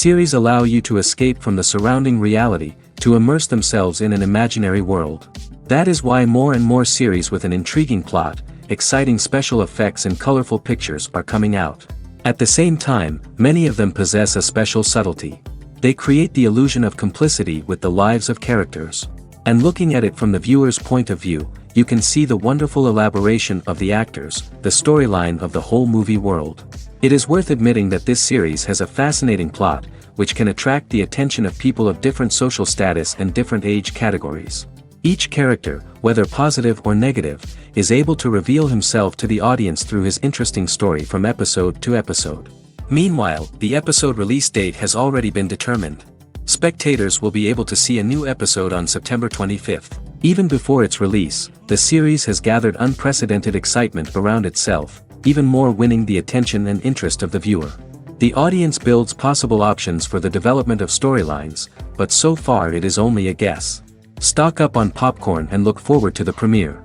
Series allow you to escape from the surrounding reality, to immerse themselves in an imaginary world. That is why more and more series with an intriguing plot, exciting special effects and colorful pictures are coming out. At the same time, many of them possess a special subtlety. They create the illusion of complicity with the lives of characters. And looking at it from the viewer's point of view, you can see the wonderful elaboration of the actors, the storyline of the whole movie world. It is worth admitting that this series has a fascinating plot, which can attract the attention of people of different social status and different age categories. Each character, whether positive or negative, is able to reveal himself to the audience through his interesting story from episode to episode. Meanwhile, the episode release date has already been determined. Spectators will be able to see a new episode on September 25th. Even before its release, the series has gathered unprecedented excitement around itself, even more winning the attention and interest of the viewer. The audience builds possible options for the development of storylines, but so far it is only a guess. Stock up on popcorn and look forward to the premiere.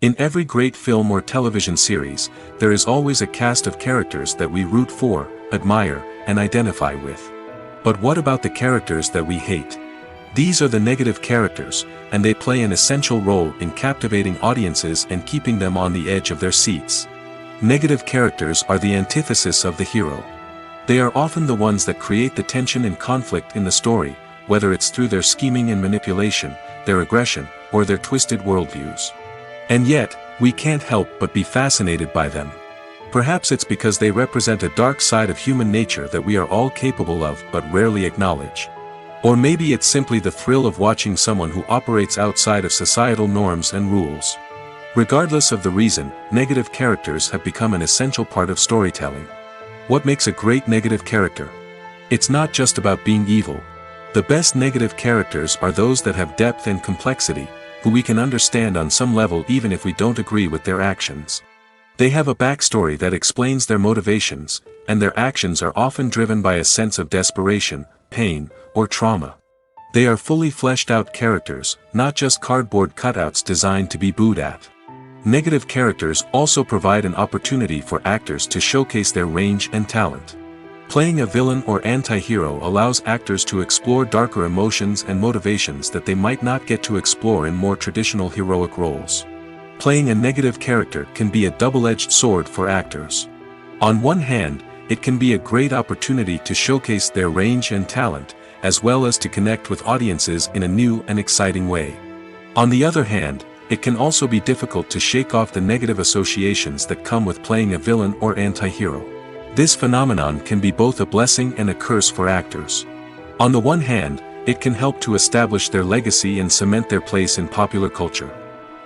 In every great film or television series, there is always a cast of characters that we root for, admire, and identify with. But what about the characters that we hate? These are the negative characters, and they play an essential role in captivating audiences and keeping them on the edge of their seats. Negative characters are the antithesis of the hero. They are often the ones that create the tension and conflict in the story, whether it's through their scheming and manipulation, their aggression, or their twisted worldviews. And yet, we can't help but be fascinated by them. Perhaps it's because they represent a dark side of human nature that we are all capable of but rarely acknowledge. Or maybe it's simply the thrill of watching someone who operates outside of societal norms and rules. Regardless of the reason, negative characters have become an essential part of storytelling. What makes a great negative character? It's not just about being evil. The best negative characters are those that have depth and complexity, who we can understand on some level even if we don't agree with their actions. They have a backstory that explains their motivations, and their actions are often driven by a sense of desperation, pain, or trauma. They are fully fleshed out characters, not just cardboard cutouts designed to be booed at. Negative characters also provide an opportunity for actors to showcase their range and talent. Playing a villain or anti-hero allows actors to explore darker emotions and motivations that they might not get to explore in more traditional heroic roles. Playing a negative character can be a double-edged sword for actors. On one hand, it can be a great opportunity to showcase their range and talent, as well as to connect with audiences in a new and exciting way. On the other hand, it can also be difficult to shake off the negative associations that come with playing a villain or anti-hero. This phenomenon can be both a blessing and a curse for actors. On the one hand, it can help to establish their legacy and cement their place in popular culture.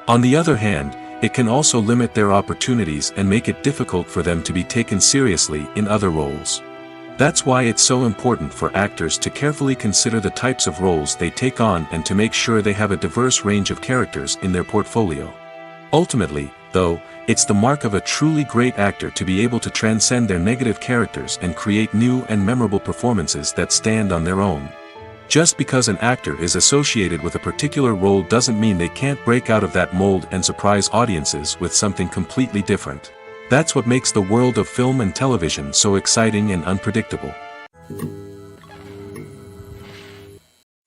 On the other hand, it can also limit their opportunities and make it difficult for them to be taken seriously in other roles. That's why it's so important for actors to carefully consider the types of roles they take on and to make sure they have a diverse range of characters in their portfolio. Ultimately, though, it's the mark of a truly great actor to be able to transcend their negative characters and create new and memorable performances that stand on their own. Just because an actor is associated with a particular role doesn't mean they can't break out of that mold and surprise audiences with something completely different. That's what makes the world of film and television so exciting and unpredictable.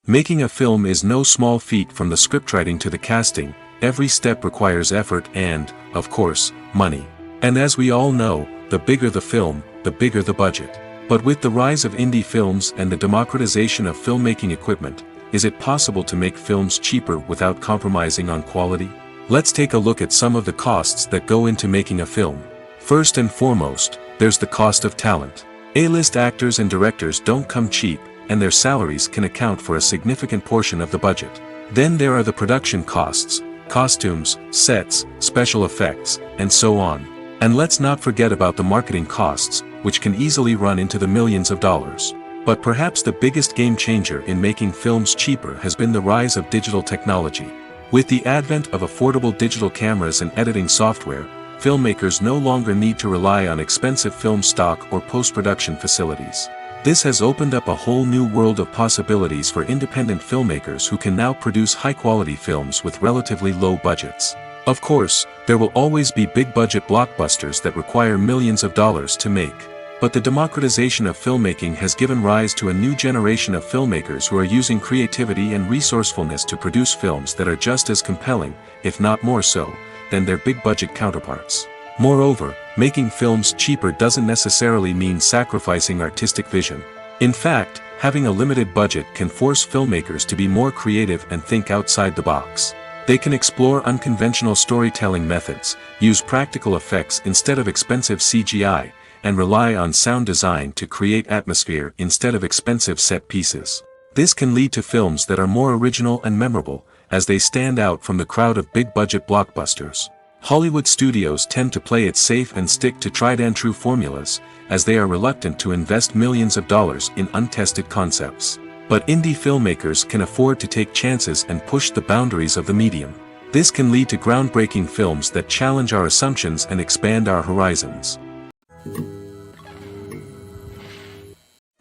Making a film is no small feat. From the scriptwriting to the casting, every step requires effort and, of course, money. And as we all know, the bigger the film, the bigger the budget. But with the rise of indie films and the democratization of filmmaking equipment, is it possible to make films cheaper without compromising on quality? Let's take a look at some of the costs that go into making a film. First and foremost, there's the cost of talent. A-list actors and directors don't come cheap, and their salaries can account for a significant portion of the budget. Then there are the production costs, costumes, sets, special effects, and so on. And let's not forget about the marketing costs, which can easily run into the millions of dollars. But perhaps the biggest game changer in making films cheaper has been the rise of digital technology. With the advent of affordable digital cameras and editing software, filmmakers no longer need to rely on expensive film stock or post-production facilities. This has opened up a whole new world of possibilities for independent filmmakers who can now produce high-quality films with relatively low budgets. Of course, there will always be big-budget blockbusters that require millions of dollars to make. But the democratization of filmmaking has given rise to a new generation of filmmakers who are using creativity and resourcefulness to produce films that are just as compelling, if not more so, than their big-budget counterparts. Moreover, making films cheaper doesn't necessarily mean sacrificing artistic vision. In fact, having a limited budget can force filmmakers to be more creative and think outside the box. They can explore unconventional storytelling methods, use practical effects instead of expensive CGI, and rely on sound design to create atmosphere instead of expensive set pieces. This can lead to films that are more original and memorable, as they stand out from the crowd of big-budget blockbusters. Hollywood studios tend to play it safe and stick to tried-and-true formulas, as they are reluctant to invest millions of dollars in untested concepts. But indie filmmakers can afford to take chances and push the boundaries of the medium. This can lead to groundbreaking films that challenge our assumptions and expand our horizons.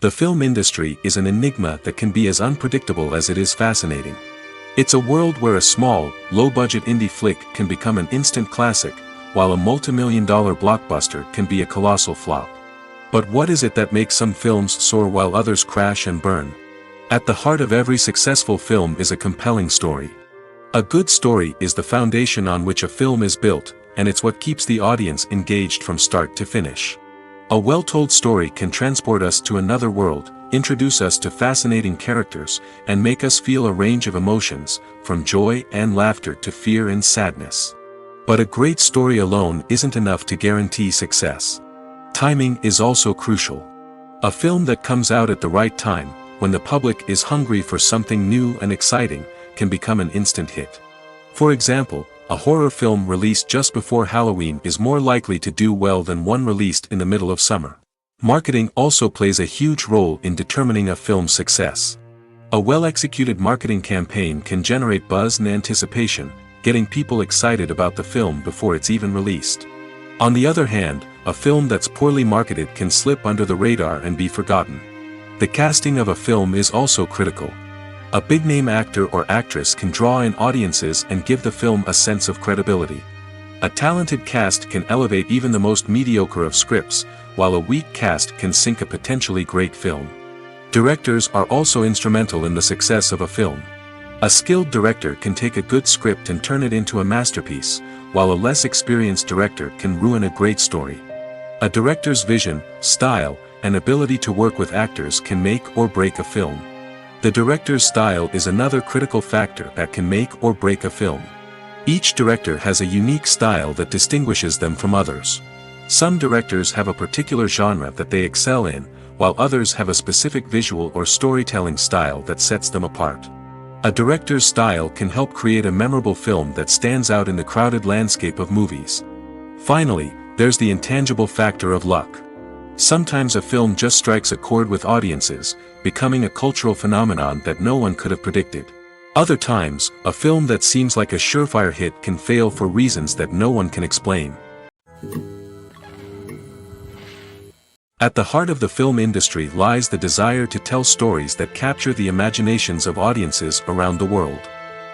The film industry is an enigma that can be as unpredictable as it is fascinating. It's a world where a small, low-budget indie flick can become an instant classic, while a multi-million-dollar blockbuster can be a colossal flop. But what is it that makes some films soar while others crash and burn? At the heart of every successful film is a compelling story. A good story is the foundation on which a film is built, and it's what keeps the audience engaged from start to finish. A well-told story can transport us to another world, introduce us to fascinating characters, and make us feel a range of emotions, from joy and laughter to fear and sadness. But a great story alone isn't enough to guarantee success. Timing is also crucial. A film that comes out at the right time, when the public is hungry for something new and exciting, can become an instant hit. For example, a horror film released just before Halloween is more likely to do well than one released in the middle of summer. Marketing also plays a huge role in determining a film's success. A well-executed marketing campaign can generate buzz and anticipation, getting people excited about the film before it's even released. On the other hand, a film that's poorly marketed can slip under the radar and be forgotten. The casting of a film is also critical. A big-name actor or actress can draw in audiences and give the film a sense of credibility. A talented cast can elevate even the most mediocre of scripts, while a weak cast can sink a potentially great film. Directors are also instrumental in the success of a film. A skilled director can take a good script and turn it into a masterpiece, while a less experienced director can ruin a great story. A director's vision, style, and ability to work with actors can make or break a film. The director's style is another critical factor that can make or break a film. Each director has a unique style that distinguishes them from others. Some directors have a particular genre that they excel in, while others have a specific visual or storytelling style that sets them apart. A director's style can help create a memorable film that stands out in the crowded landscape of movies. Finally, there's the intangible factor of luck. Sometimes a film just strikes a chord with audiences, becoming a cultural phenomenon that no one could have predicted. Other times, a film that seems like a surefire hit can fail for reasons that no one can explain. At the heart of the film industry lies the desire to tell stories that capture the imaginations of audiences around the world.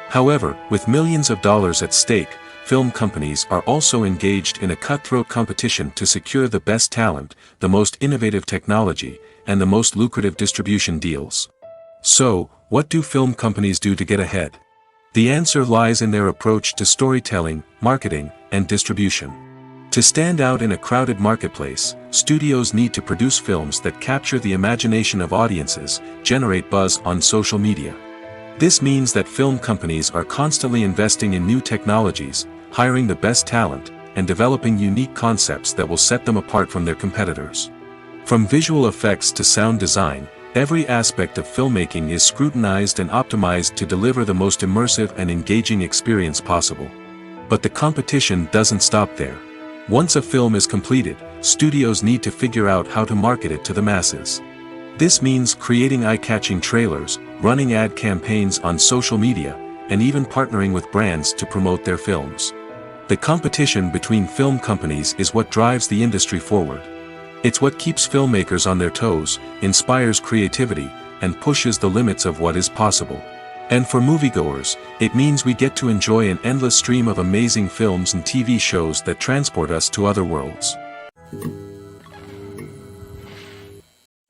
However, with millions of dollars at stake, film companies are also engaged in a cutthroat competition to secure the best talent, the most innovative technology, and the most lucrative distribution deals. So, what do film companies do to get ahead? The answer lies in their approach to storytelling, marketing, and distribution. To stand out in a crowded marketplace, studios need to produce films that capture the imagination of audiences, generate buzz on social media. This means that film companies are constantly investing in new technologies, hiring the best talent, and developing unique concepts that will set them apart from their competitors. From visual effects to sound design, every aspect of filmmaking is scrutinized and optimized to deliver the most immersive and engaging experience possible. But the competition doesn't stop there. Once a film is completed, studios need to figure out how to market it to the masses. This means creating eye-catching trailers, running ad campaigns on social media, and even partnering with brands to promote their films. The competition between film companies is what drives the industry forward. It's what keeps filmmakers on their toes, inspires creativity, and pushes the limits of what is possible. And for moviegoers, it means we get to enjoy an endless stream of amazing films and TV shows that transport us to other worlds.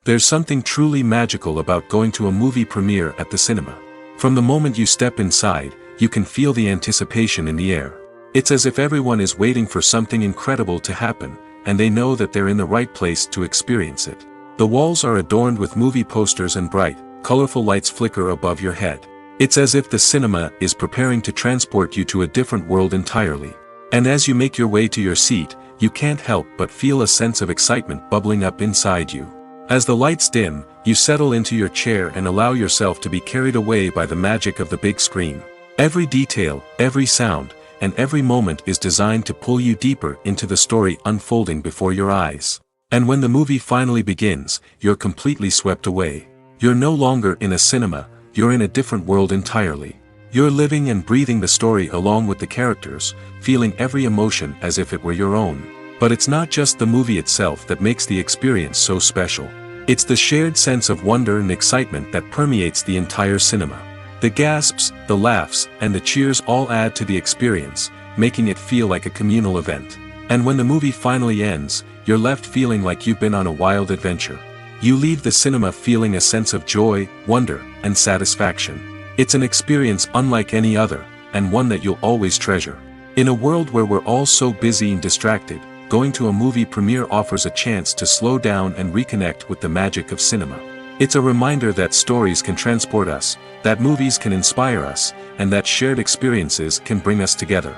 There's something truly magical about going to a movie premiere at the cinema. From the moment you step inside, you can feel the anticipation in the air. It's as if everyone is waiting for something incredible to happen, and they know that they're in the right place to experience it. The walls are adorned with movie posters and bright, colorful lights flicker above your head. It's as if the cinema is preparing to transport you to a different world entirely. And as you make your way to your seat, you can't help but feel a sense of excitement bubbling up inside you. As the lights dim, you settle into your chair and allow yourself to be carried away by the magic of the big screen. Every detail, every sound, and every moment is designed to pull you deeper into the story unfolding before your eyes. And when the movie finally begins, you're completely swept away. You're no longer in a cinema, you're in a different world entirely. You're living and breathing the story along with the characters, feeling every emotion as if it were your own. But it's not just the movie itself that makes the experience so special. It's the shared sense of wonder and excitement that permeates the entire cinema. The gasps, the laughs, and the cheers all add to the experience, making it feel like a communal event. And when the movie finally ends, you're left feeling like you've been on a wild adventure. You leave the cinema feeling a sense of joy, wonder, and satisfaction. It's an experience unlike any other, and one that you'll always treasure. In a world where we're all so busy and distracted, going to a movie premiere offers a chance to slow down and reconnect with the magic of cinema. It's a reminder that stories can transport us, that movies can inspire us, and that shared experiences can bring us together.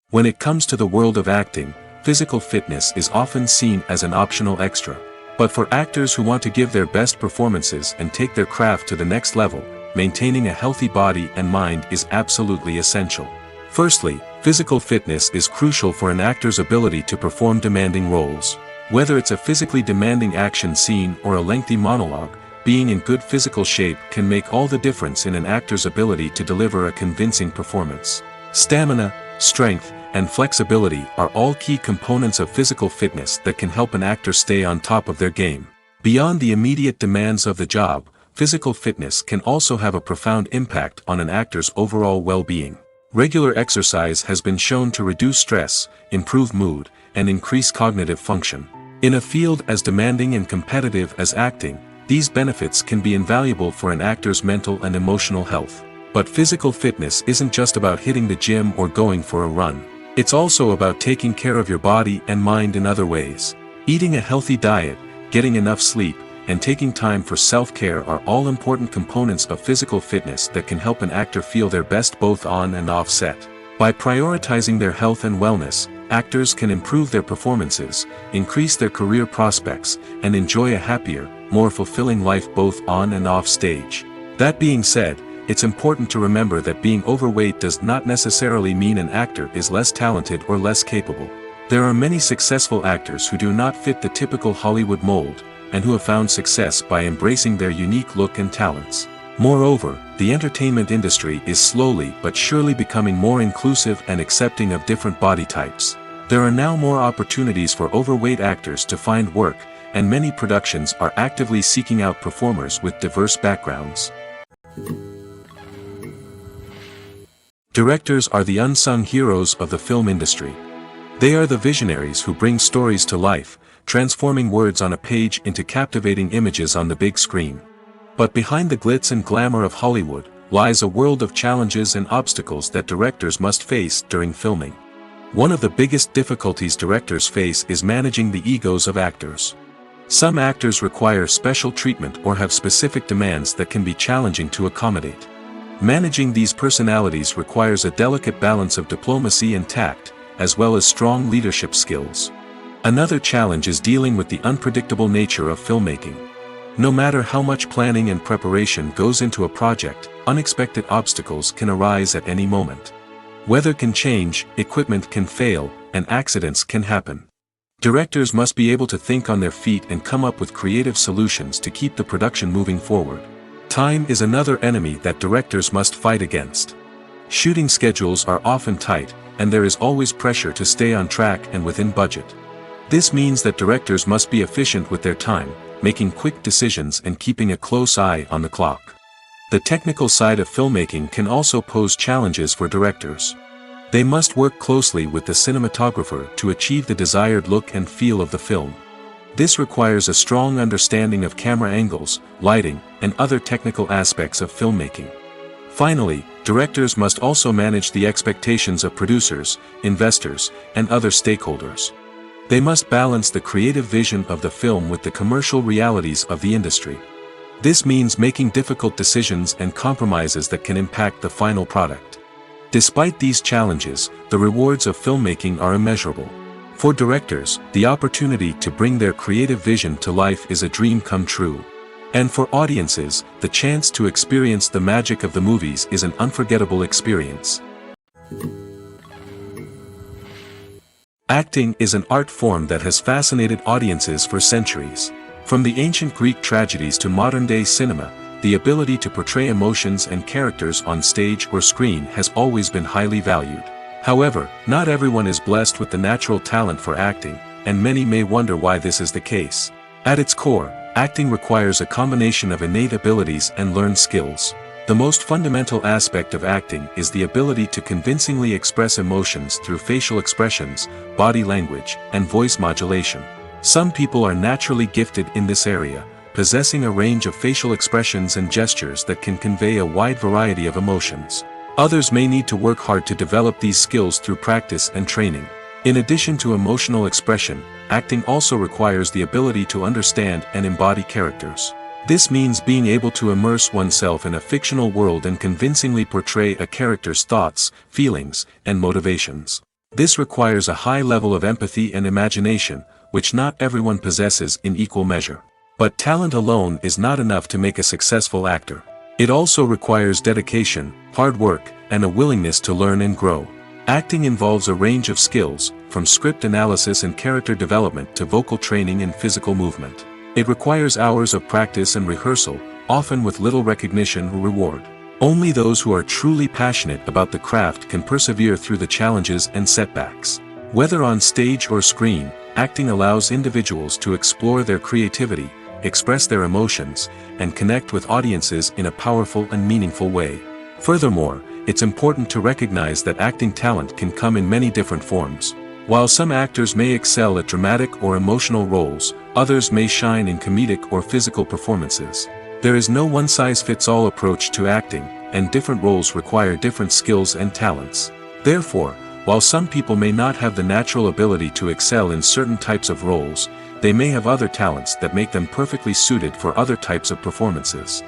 When it comes to the world of acting, physical fitness is often seen as an optional extra. But for actors who want to give their best performances and take their craft to the next level, maintaining a healthy body and mind is absolutely essential. Firstly, physical fitness is crucial for an actor's ability to perform demanding roles. Whether it's a physically demanding action scene or a lengthy monologue, being in good physical shape can make all the difference in an actor's ability to deliver a convincing performance. Stamina, strength, and flexibility are all key components of physical fitness that can help an actor stay on top of their game. Beyond the immediate demands of the job, physical fitness can also have a profound impact on an actor's overall well-being. Regular exercise has been shown to reduce stress, improve mood, and increase cognitive function. In a field as demanding and competitive as acting, these benefits can be invaluable for an actor's mental and emotional health. But physical fitness isn't just about hitting the gym or going for a run. It's also about taking care of your body and mind in other ways. Eating a healthy diet, getting enough sleep, and taking time for self-care are all important components of physical fitness that can help an actor feel their best both on and off set. By prioritizing their health and wellness, actors can improve their performances, increase their career prospects, and enjoy a happier, more fulfilling life both on and off stage. That being said, it's important to remember that being overweight does not necessarily mean an actor is less talented or less capable. There are many successful actors who do not fit the typical Hollywood mold, and who have found success by embracing their unique look and talents. Moreover, the entertainment industry is slowly but surely becoming more inclusive and accepting of different body types. There are now more opportunities for overweight actors to find work, and many productions are actively seeking out performers with diverse backgrounds. Directors are the unsung heroes of the film industry. They are the visionaries who bring stories to life, transforming words on a page into captivating images on the big screen. But behind the glitz and glamour of Hollywood, lies a world of challenges and obstacles that directors must face during filming. One of the biggest difficulties directors face is managing the egos of actors. Some actors require special treatment or have specific demands that can be challenging to accommodate. Managing these personalities requires a delicate balance of diplomacy and tact, as well as strong leadership skills. Another challenge is dealing with the unpredictable nature of filmmaking. No matter how much planning and preparation goes into a project, unexpected obstacles can arise at any moment. Weather can change, equipment can fail, and accidents can happen. Directors must be able to think on their feet and come up with creative solutions to keep the production moving forward. Time is another enemy that directors must fight against. Shooting schedules are often tight, and there is always pressure to stay on track and within budget. This means that directors must be efficient with their time, making quick decisions and keeping a close eye on the clock. The technical side of filmmaking can also pose challenges for directors. They must work closely with the cinematographer to achieve the desired look and feel of the film. This requires a strong understanding of camera angles, lighting, and other technical aspects of filmmaking. Finally, directors must also manage the expectations of producers, investors, and other stakeholders. They must balance the creative vision of the film with the commercial realities of the industry. This means making difficult decisions and compromises that can impact the final product. Despite these challenges, the rewards of filmmaking are immeasurable. For directors, the opportunity to bring their creative vision to life is a dream come true. And for audiences, the chance to experience the magic of the movies is an unforgettable experience. Acting is an art form that has fascinated audiences for centuries. From the ancient Greek tragedies to modern-day cinema, the ability to portray emotions and characters on stage or screen has always been highly valued. However, not everyone is blessed with the natural talent for acting, and many may wonder why this is the case. At its core, acting requires a combination of innate abilities and learned skills. The most fundamental aspect of acting is the ability to convincingly express emotions through facial expressions, body language, and voice modulation. Some people are naturally gifted in this area, possessing a range of facial expressions and gestures that can convey a wide variety of emotions. Others may need to work hard to develop these skills through practice and training. In addition to emotional expression, acting also requires the ability to understand and embody characters. This means being able to immerse oneself in a fictional world and convincingly portray a character's thoughts, feelings, and motivations. This requires a high level of empathy and imagination, which not everyone possesses in equal measure. But talent alone is not enough to make a successful actor. It also requires dedication, hard work, and a willingness to learn and grow. Acting involves a range of skills, from script analysis and character development to vocal training and physical movement. It requires hours of practice and rehearsal, often with little recognition or reward. Only those who are truly passionate about the craft can persevere through the challenges and setbacks. Whether on stage or screen, acting allows individuals to explore their creativity, express their emotions, and connect with audiences in a powerful and meaningful way. Furthermore, it's important to recognize that acting talent can come in many different forms. While some actors may excel at dramatic or emotional roles, others may shine in comedic or physical performances. There is no one-size-fits-all approach to acting, and different roles require different skills and talents. Therefore, while some people may not have the natural ability to excel in certain types of roles, they may have other talents that make them perfectly suited for other types of performances.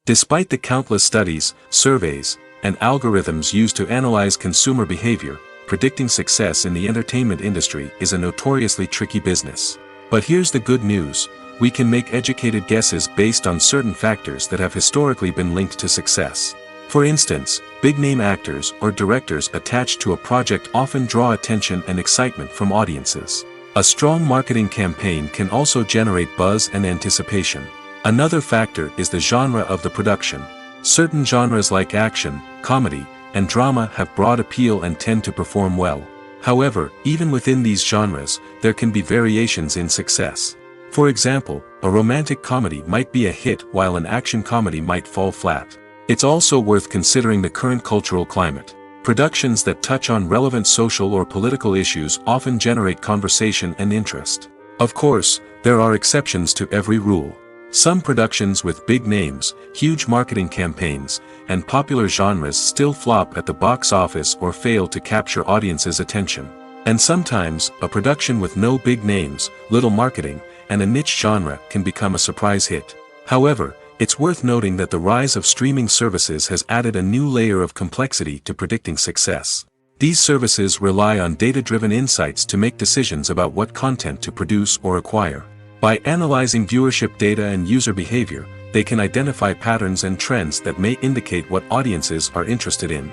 Despite the countless studies, surveys, and algorithms used to analyze consumer behavior, predicting success in the entertainment industry is a notoriously tricky business. But here's the good news: we can make educated guesses based on certain factors that have historically been linked to success. For instance, big-name actors or directors attached to a project often draw attention and excitement from audiences. A strong marketing campaign can also generate buzz and anticipation. Another factor is the genre of the production. Certain genres like action, comedy, and drama have broad appeal and tend to perform well. However, even within these genres, there can be variations in success. For example, a romantic comedy might be a hit while an action comedy might fall flat. It's also worth considering the current cultural climate. Productions that touch on relevant social or political issues often generate conversation and interest. Of course, there are exceptions to every rule. Some productions with big names, huge marketing campaigns, and popular genres still flop at the box office or fail to capture audiences' attention. And sometimes, a production with no big names, little marketing, and a niche genre can become a surprise hit. However, it's worth noting that the rise of streaming services has added a new layer of complexity to predicting success. These services rely on data-driven insights to make decisions about what content to produce or acquire. By analyzing viewership data and user behavior, they can identify patterns and trends that may indicate what audiences are interested in.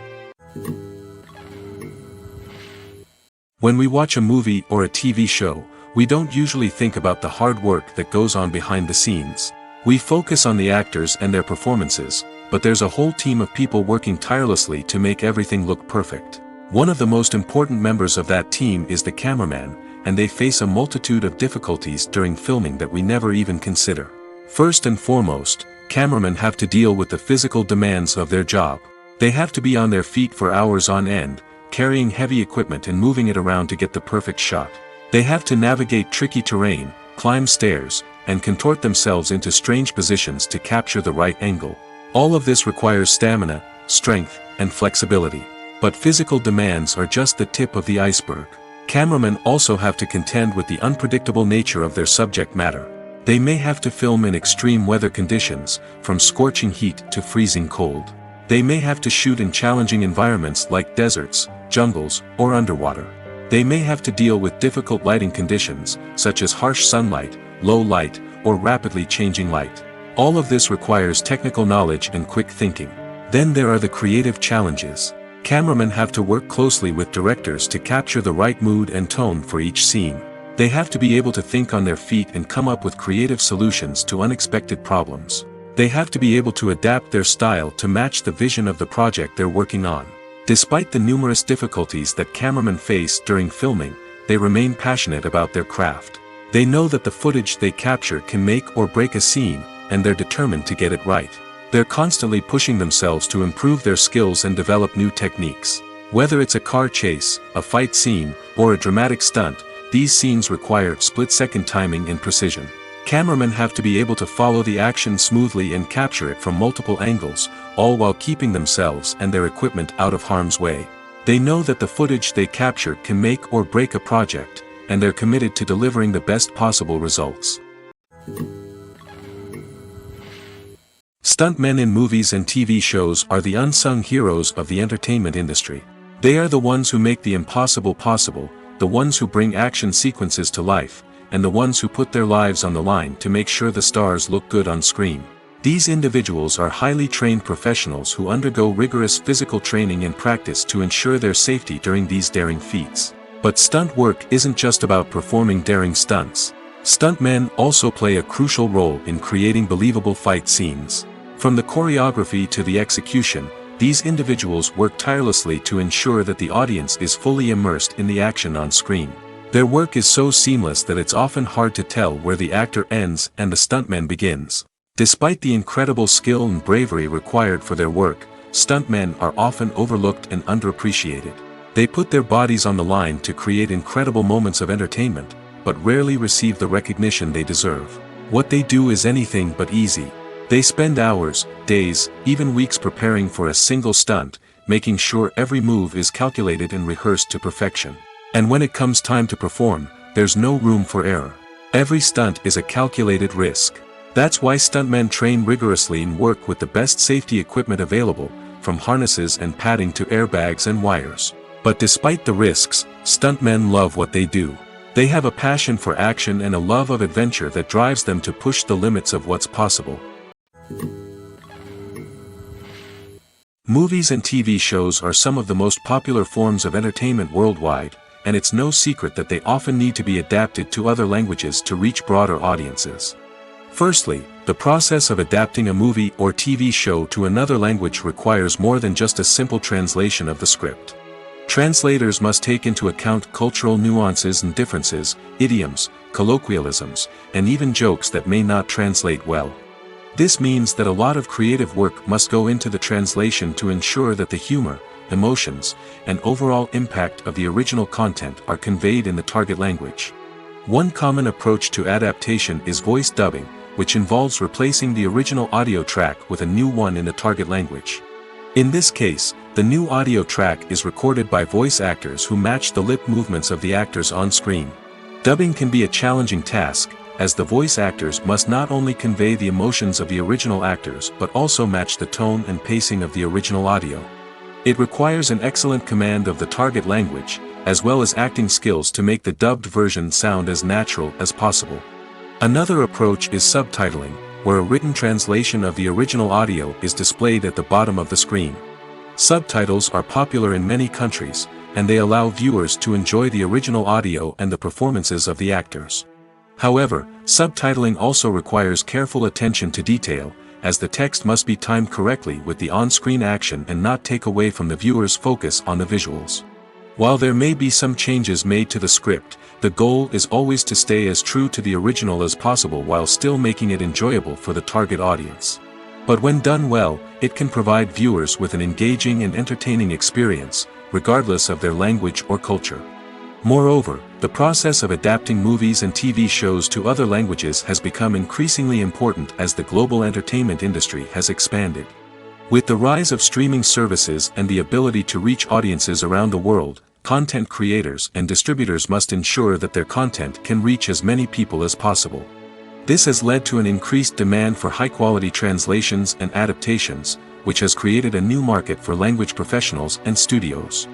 When we watch a movie or a TV show, we don't usually think about the hard work that goes on behind the scenes. We focus on the actors and their performances, but there's a whole team of people working tirelessly to make everything look perfect. One of the most important members of that team is the cameraman, and they face a multitude of difficulties during filming that we never even consider. First and foremost, cameramen have to deal with the physical demands of their job. They have to be on their feet for hours on end, carrying heavy equipment and moving it around to get the perfect shot. They have to navigate tricky terrain, climb stairs, and contort themselves into strange positions to capture the right angle. All of this requires stamina, strength, and flexibility. But physical demands are just the tip of the iceberg. Cameramen also have to contend with the unpredictable nature of their subject matter. They may have to film in extreme weather conditions, from scorching heat to freezing cold. They may have to shoot in challenging environments like deserts, jungles, or underwater. They may have to deal with difficult lighting conditions, such as harsh sunlight, low light, or rapidly changing light. All of this requires technical knowledge and quick thinking. Then there are the creative challenges. Cameramen have to work closely with directors to capture the right mood and tone for each scene. They have to be able to think on their feet and come up with creative solutions to unexpected problems. They have to be able to adapt their style to match the vision of the project they're working on. Despite the numerous difficulties that cameramen face during filming, they remain passionate about their craft. They know that the footage they capture can make or break a scene, and they're determined to get it right. They're constantly pushing themselves to improve their skills and develop new techniques. Whether it's a car chase, a fight scene, or a dramatic stunt, these scenes require split-second timing and precision. Cameramen have to be able to follow the action smoothly and capture it from multiple angles, all while keeping themselves and their equipment out of harm's way. They know that the footage they capture can make or break a project, and they're committed to delivering the best possible results. Stuntmen in movies and TV shows are the unsung heroes of the entertainment industry. They are the ones who make the impossible possible, the ones who bring action sequences to life, and the ones who put their lives on the line to make sure the stars look good on screen. These individuals are highly trained professionals who undergo rigorous physical training and practice to ensure their safety during these daring feats. But stunt work isn't just about performing daring stunts. Stuntmen also play a crucial role in creating believable fight scenes. From the choreography to the execution, these individuals work tirelessly to ensure that the audience is fully immersed in the action on screen. Their work is so seamless that it's often hard to tell where the actor ends and the stuntman begins. Despite the incredible skill and bravery required for their work, stuntmen are often overlooked and underappreciated. They put their bodies on the line to create incredible moments of entertainment, but rarely receive the recognition they deserve. What they do is anything but easy. They spend hours, days, even weeks preparing for a single stunt, making sure every move is calculated and rehearsed to perfection. And when it comes time to perform, there's no room for error. Every stunt is a calculated risk. That's why stuntmen train rigorously and work with the best safety equipment available, from harnesses and padding to airbags and wires. But despite the risks, stuntmen love what they do. They have a passion for action and a love of adventure that drives them to push the limits of what's possible. Movies and TV shows are some of the most popular forms of entertainment worldwide, and it's no secret that they often need to be adapted to other languages to reach broader audiences. Firstly, the process of adapting a movie or TV show to another language requires more than just a simple translation of the script. Translators must take into account cultural nuances and differences, idioms, colloquialisms, and even jokes that may not translate well. This means that a lot of creative work must go into the translation to ensure that the humor, emotions, and overall impact of the original content are conveyed in the target language. One common approach to adaptation is voice dubbing, which involves replacing the original audio track with a new one in the target language. In this case, the new audio track is recorded by voice actors who match the lip movements of the actors on screen. Dubbing can be a challenging task, as the voice actors must not only convey the emotions of the original actors but also match the tone and pacing of the original audio. It requires an excellent command of the target language, as well as acting skills to make the dubbed version sound as natural as possible. Another approach is subtitling, where a written translation of the original audio is displayed at the bottom of the screen. Subtitles are popular in many countries, and they allow viewers to enjoy the original audio and the performances of the actors. However, subtitling also requires careful attention to detail, as the text must be timed correctly with the on-screen action and not take away from the viewer's focus on the visuals. While there may be some changes made to the script, the goal is always to stay as true to the original as possible while still making it enjoyable for the target audience. But when done well, it can provide viewers with an engaging and entertaining experience, regardless of their language or culture. Moreover, the process of adapting movies and TV shows to other languages has become increasingly important as the global entertainment industry has expanded. With the rise of streaming services and the ability to reach audiences around the world, content creators and distributors must ensure that their content can reach as many people as possible. This has led to an increased demand for high-quality translations and adaptations, which has created a new market for language professionals and studios.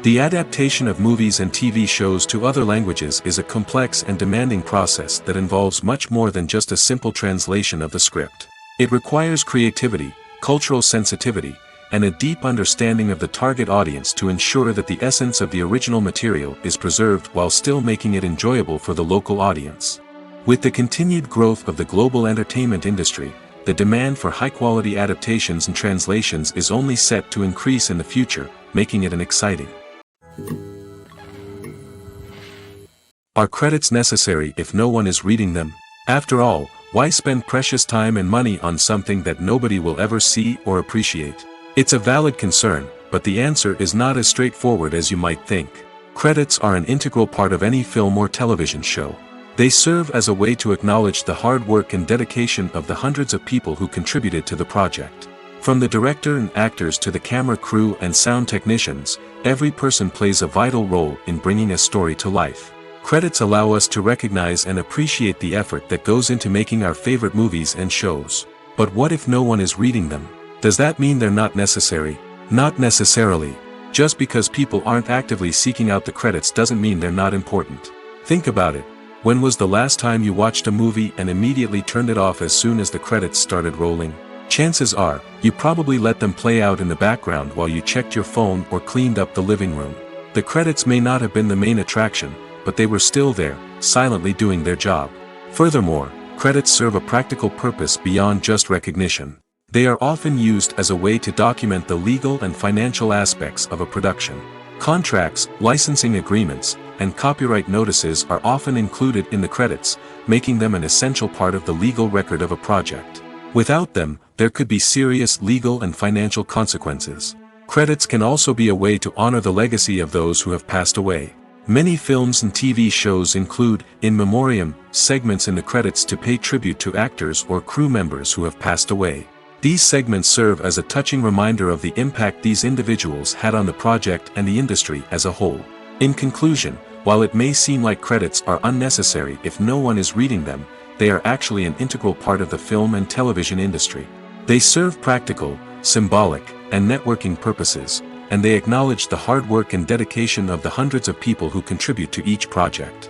The adaptation of movies and TV shows to other languages is a complex and demanding process that involves much more than just a simple translation of the script. It requires creativity, cultural sensitivity, and a deep understanding of the target audience to ensure that the essence of the original material is preserved while still making it enjoyable for the local audience. With the continued growth of the global entertainment industry, the demand for high-quality adaptations and translations is only set to increase in the future, making it an exciting. Are credits necessary if no one is reading them? After all, why spend precious time and money on something that nobody will ever see or appreciate? It's a valid concern, but the answer is not as straightforward as you might think. Credits are an integral part of any film or television show. They serve as a way to acknowledge the hard work and dedication of the hundreds of people who contributed to the project. From the director and actors to the camera crew and sound technicians, every person plays a vital role in bringing a story to life. Credits allow us to recognize and appreciate the effort that goes into making our favorite movies and shows. But what if no one is reading them? Does that mean they're not necessary? Not necessarily. Just because people aren't actively seeking out the credits doesn't mean they're not important. Think about it. When was the last time you watched a movie and immediately turned it off as soon as the credits started rolling? Chances are, you probably let them play out in the background while you checked your phone or cleaned up the living room. The credits may not have been the main attraction, but they were still there, silently doing their job. Furthermore, credits serve a practical purpose beyond just recognition. They are often used as a way to document the legal and financial aspects of a production. Contracts, licensing agreements, and copyright notices are often included in the credits, making them an essential part of the legal record of a project. Without them, there could be serious legal and financial consequences. Credits can also be a way to honor the legacy of those who have passed away. Many films and TV shows include in memoriam segments in the credits to pay tribute to actors or crew members who have passed away. These segments serve as a touching reminder of the impact these individuals had on the project and the industry as a whole. In conclusion, while it may seem like credits are unnecessary if no one is reading them, they are actually an integral part of the film and television industry. They serve practical, symbolic, and networking purposes, and they acknowledge the hard work and dedication of the hundreds of people who contribute to each project.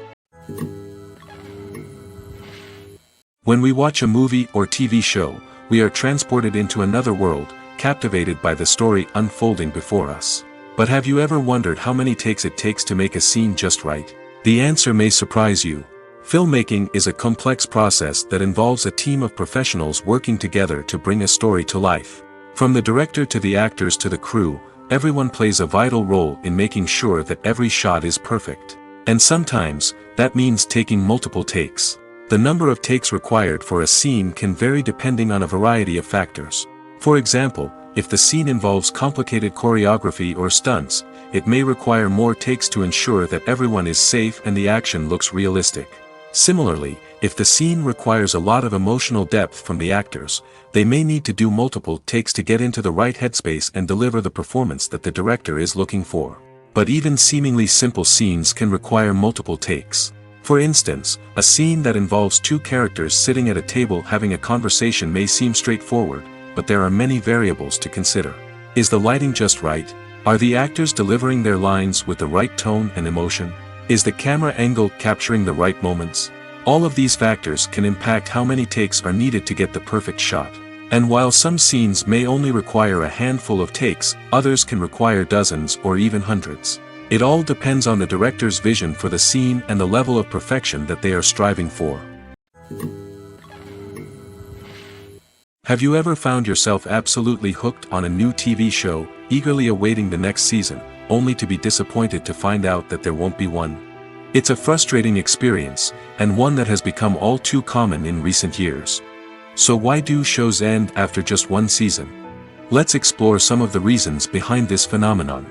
When we watch a movie or TV show, we are transported into another world, captivated by the story unfolding before us. But have you ever wondered how many takes it takes to make a scene just right? The answer may surprise you. Filmmaking is a complex process that involves a team of professionals working together to bring a story to life. From the director to the actors to the crew, everyone plays a vital role in making sure that every shot is perfect. And sometimes, that means taking multiple takes. The number of takes required for a scene can vary depending on a variety of factors. For example, if the scene involves complicated choreography or stunts, it may require more takes to ensure that everyone is safe and the action looks realistic. Similarly, if the scene requires a lot of emotional depth from the actors, they may need to do multiple takes to get into the right headspace and deliver the performance that the director is looking for. But even seemingly simple scenes can require multiple takes. For instance, a scene that involves two characters sitting at a table having a conversation may seem straightforward, but there are many variables to consider. Is the lighting just right? Are the actors delivering their lines with the right tone and emotion? Is the camera angle capturing the right moments? All of these factors can impact how many takes are needed to get the perfect shot. And while some scenes may only require a handful of takes, others can require dozens or even hundreds. It all depends on the director's vision for the scene and the level of perfection that they are striving for. Have you ever found yourself absolutely hooked on a new TV show, eagerly awaiting the next season, only to be disappointed to find out that there won't be one? It's a frustrating experience, and one that has become all too common in recent years. So why do shows end after just one season? Let's explore some of the reasons behind this phenomenon.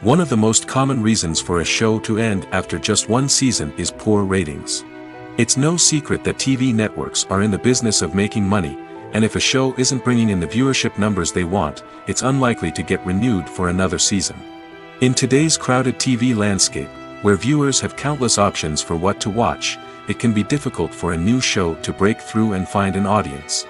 One of the most common reasons for a show to end after just one season is poor ratings. It's no secret that TV networks are in the business of making money, and if a show isn't bringing in the viewership numbers they want, it's unlikely to get renewed for another season. In today's crowded TV landscape, where viewers have countless options for what to watch, it can be difficult for a new show to break through and find an audience.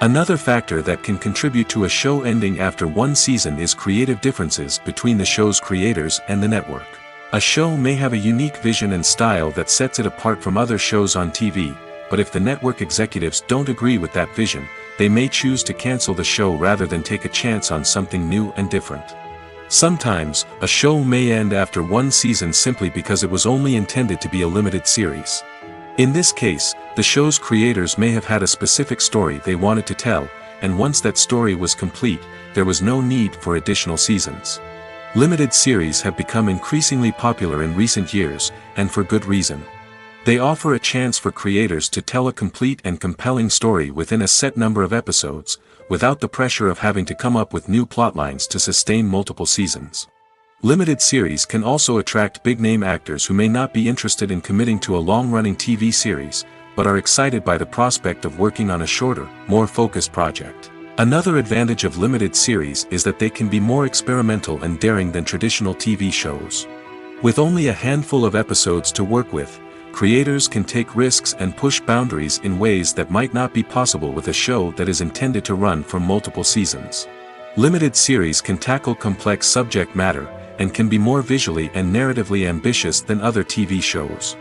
Another factor that can contribute to a show ending after one season is creative differences between the show's creators and the network. A show may have a unique vision and style that sets it apart from other shows on TV, but if the network executives don't agree with that vision, they may choose to cancel the show rather than take a chance on something new and different. Sometimes, a show may end after one season simply because it was only intended to be a limited series. In this case, the show's creators may have had a specific story they wanted to tell, and once that story was complete, there was no need for additional seasons. Limited series have become increasingly popular in recent years, and for good reason. They offer a chance for creators to tell a complete and compelling story within a set number of episodes, without the pressure of having to come up with new plotlines to sustain multiple seasons. Limited series can also attract big-name actors who may not be interested in committing to a long-running TV series, but are excited by the prospect of working on a shorter, more focused project. Another advantage of limited series is that they can be more experimental and daring than traditional TV shows. With only a handful of episodes to work with, creators can take risks and push boundaries in ways that might not be possible with a show that is intended to run for multiple seasons. Limited series can tackle complex subject matter, and can be more visually and narratively ambitious than other TV shows.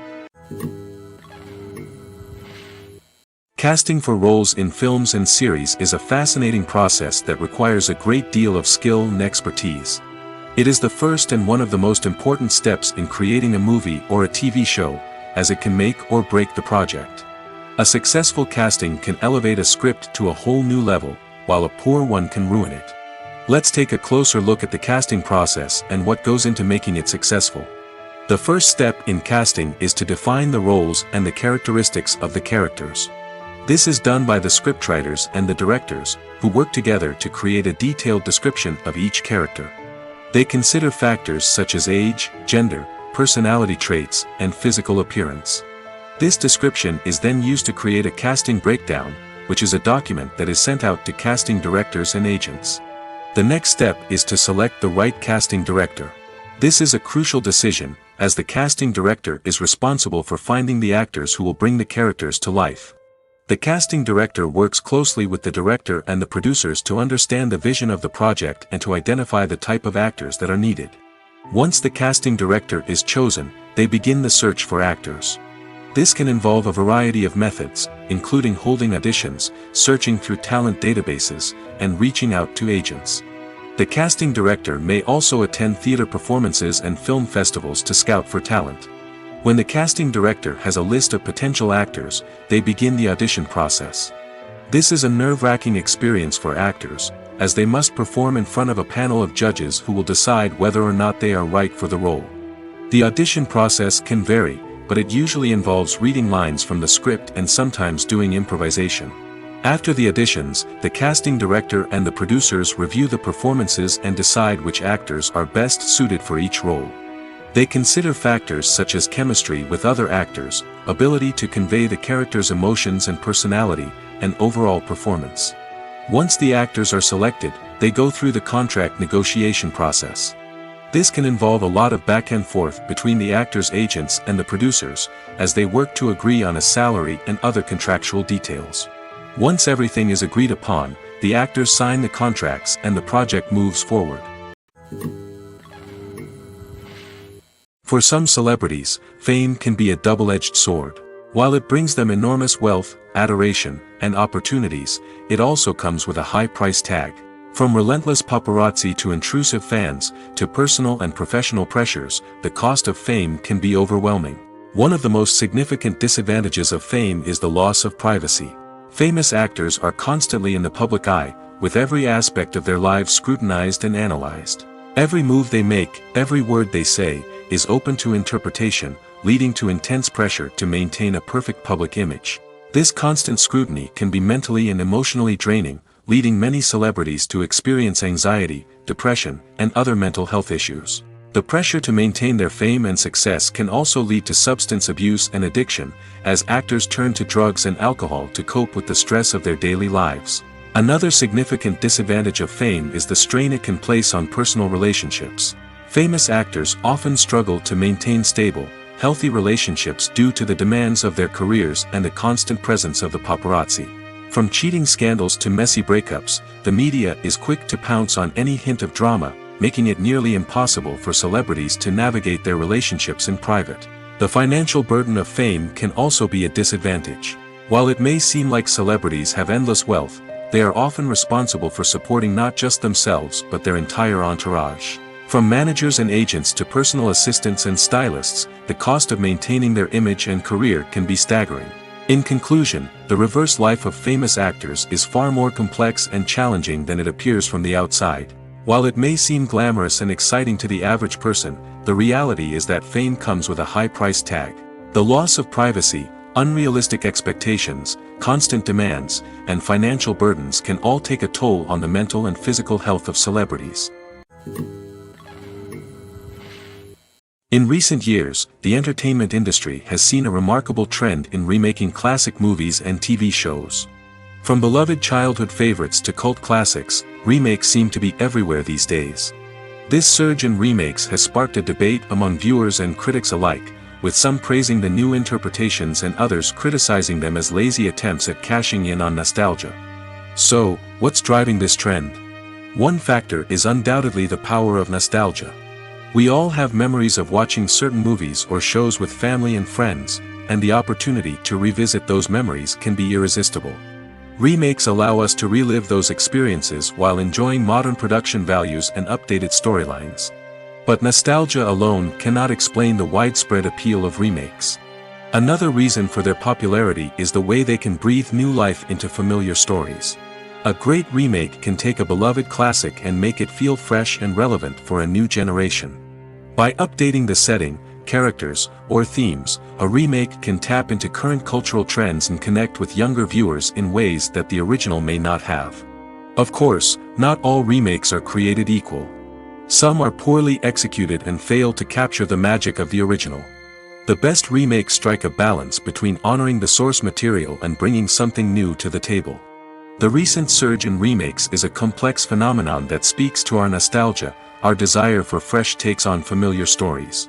Casting for roles in films and series is a fascinating process that requires a great deal of skill and expertise. It is the first and one of the most important steps in creating a movie or a TV show, as it can make or break the project. A successful casting can elevate a script to a whole new level, while a poor one can ruin it. Let's take a closer look at the casting process and what goes into making it successful. The first step in casting is to define the roles and the characteristics of the characters. This is done by the scriptwriters and the directors, who work together to create a detailed description of each character. They consider factors such as age, gender, personality traits, and physical appearance. This description is then used to create a casting breakdown, which is a document that is sent out to casting directors and agents. The next step is to select the right casting director. This is a crucial decision, as the casting director is responsible for finding the actors who will bring the characters to life. The casting director works closely with the director and the producers to understand the vision of the project and to identify the type of actors that are needed. Once the casting director is chosen, they begin the search for actors. This can involve a variety of methods, including holding auditions, searching through talent databases, and reaching out to agents. The casting director may also attend theater performances and film festivals to scout for talent. When the casting director has a list of potential actors, they begin the audition process. This is a nerve-wracking experience for actors, as they must perform in front of a panel of judges who will decide whether or not they are right for the role. The audition process can vary, but it usually involves reading lines from the script and sometimes doing improvisation. After the auditions, the casting director and the producers review the performances and decide which actors are best suited for each role. They consider factors such as chemistry with other actors, ability to convey the character's emotions and personality, and overall performance. Once the actors are selected, they go through the contract negotiation process. This can involve a lot of back and forth between the actors' agents and the producers, as they work to agree on a salary and other contractual details. Once everything is agreed upon, the actors sign the contracts and the project moves forward. For some celebrities, fame can be a double-edged sword. While it brings them enormous wealth, adoration, and opportunities, it also comes with a high price tag. From relentless paparazzi to intrusive fans, to personal and professional pressures, the cost of fame can be overwhelming. One of the most significant disadvantages of fame is the loss of privacy. Famous actors are constantly in the public eye, with every aspect of their lives scrutinized and analyzed. Every move they make, every word they say, is open to interpretation, leading to intense pressure to maintain a perfect public image. This constant scrutiny can be mentally and emotionally draining, leading many celebrities to experience anxiety, depression, and other mental health issues. The pressure to maintain their fame and success can also lead to substance abuse and addiction, as actors turn to drugs and alcohol to cope with the stress of their daily lives. Another significant disadvantage of fame is the strain it can place on personal relationships. Famous actors often struggle to maintain stable, healthy relationships due to the demands of their careers and the constant presence of the paparazzi. From cheating scandals to messy breakups, the media is quick to pounce on any hint of drama, making it nearly impossible for celebrities to navigate their relationships in private. The financial burden of fame can also be a disadvantage. While it may seem like celebrities have endless wealth, they are often responsible for supporting not just themselves but their entire entourage. From managers and agents to personal assistants and stylists, the cost of maintaining their image and career can be staggering. In conclusion, the reverse life of famous actors is far more complex and challenging than it appears from the outside. While it may seem glamorous and exciting to the average person, the reality is that fame comes with a high price tag. The loss of privacy, unrealistic expectations, constant demands, and financial burdens can all take a toll on the mental and physical health of celebrities. In recent years, the entertainment industry has seen a remarkable trend in remaking classic movies and TV shows. From beloved childhood favorites to cult classics, remakes seem to be everywhere these days. This surge in remakes has sparked a debate among viewers and critics alike, with some praising the new interpretations and others criticizing them as lazy attempts at cashing in on nostalgia. So, what's driving this trend? One factor is undoubtedly the power of nostalgia. We all have memories of watching certain movies or shows with family and friends, and the opportunity to revisit those memories can be irresistible. Remakes allow us to relive those experiences while enjoying modern production values and updated storylines. But nostalgia alone cannot explain the widespread appeal of remakes. Another reason for their popularity is the way they can breathe new life into familiar stories. A great remake can take a beloved classic and make it feel fresh and relevant for a new generation. By updating the setting, characters, or themes, a remake can tap into current cultural trends and connect with younger viewers in ways that the original may not have. Of course, not all remakes are created equal. Some are poorly executed and fail to capture the magic of the original. The best remakes strike a balance between honoring the source material and bringing something new to the table. The recent surge in remakes is a complex phenomenon that speaks to our nostalgia, our desire for fresh takes on familiar stories.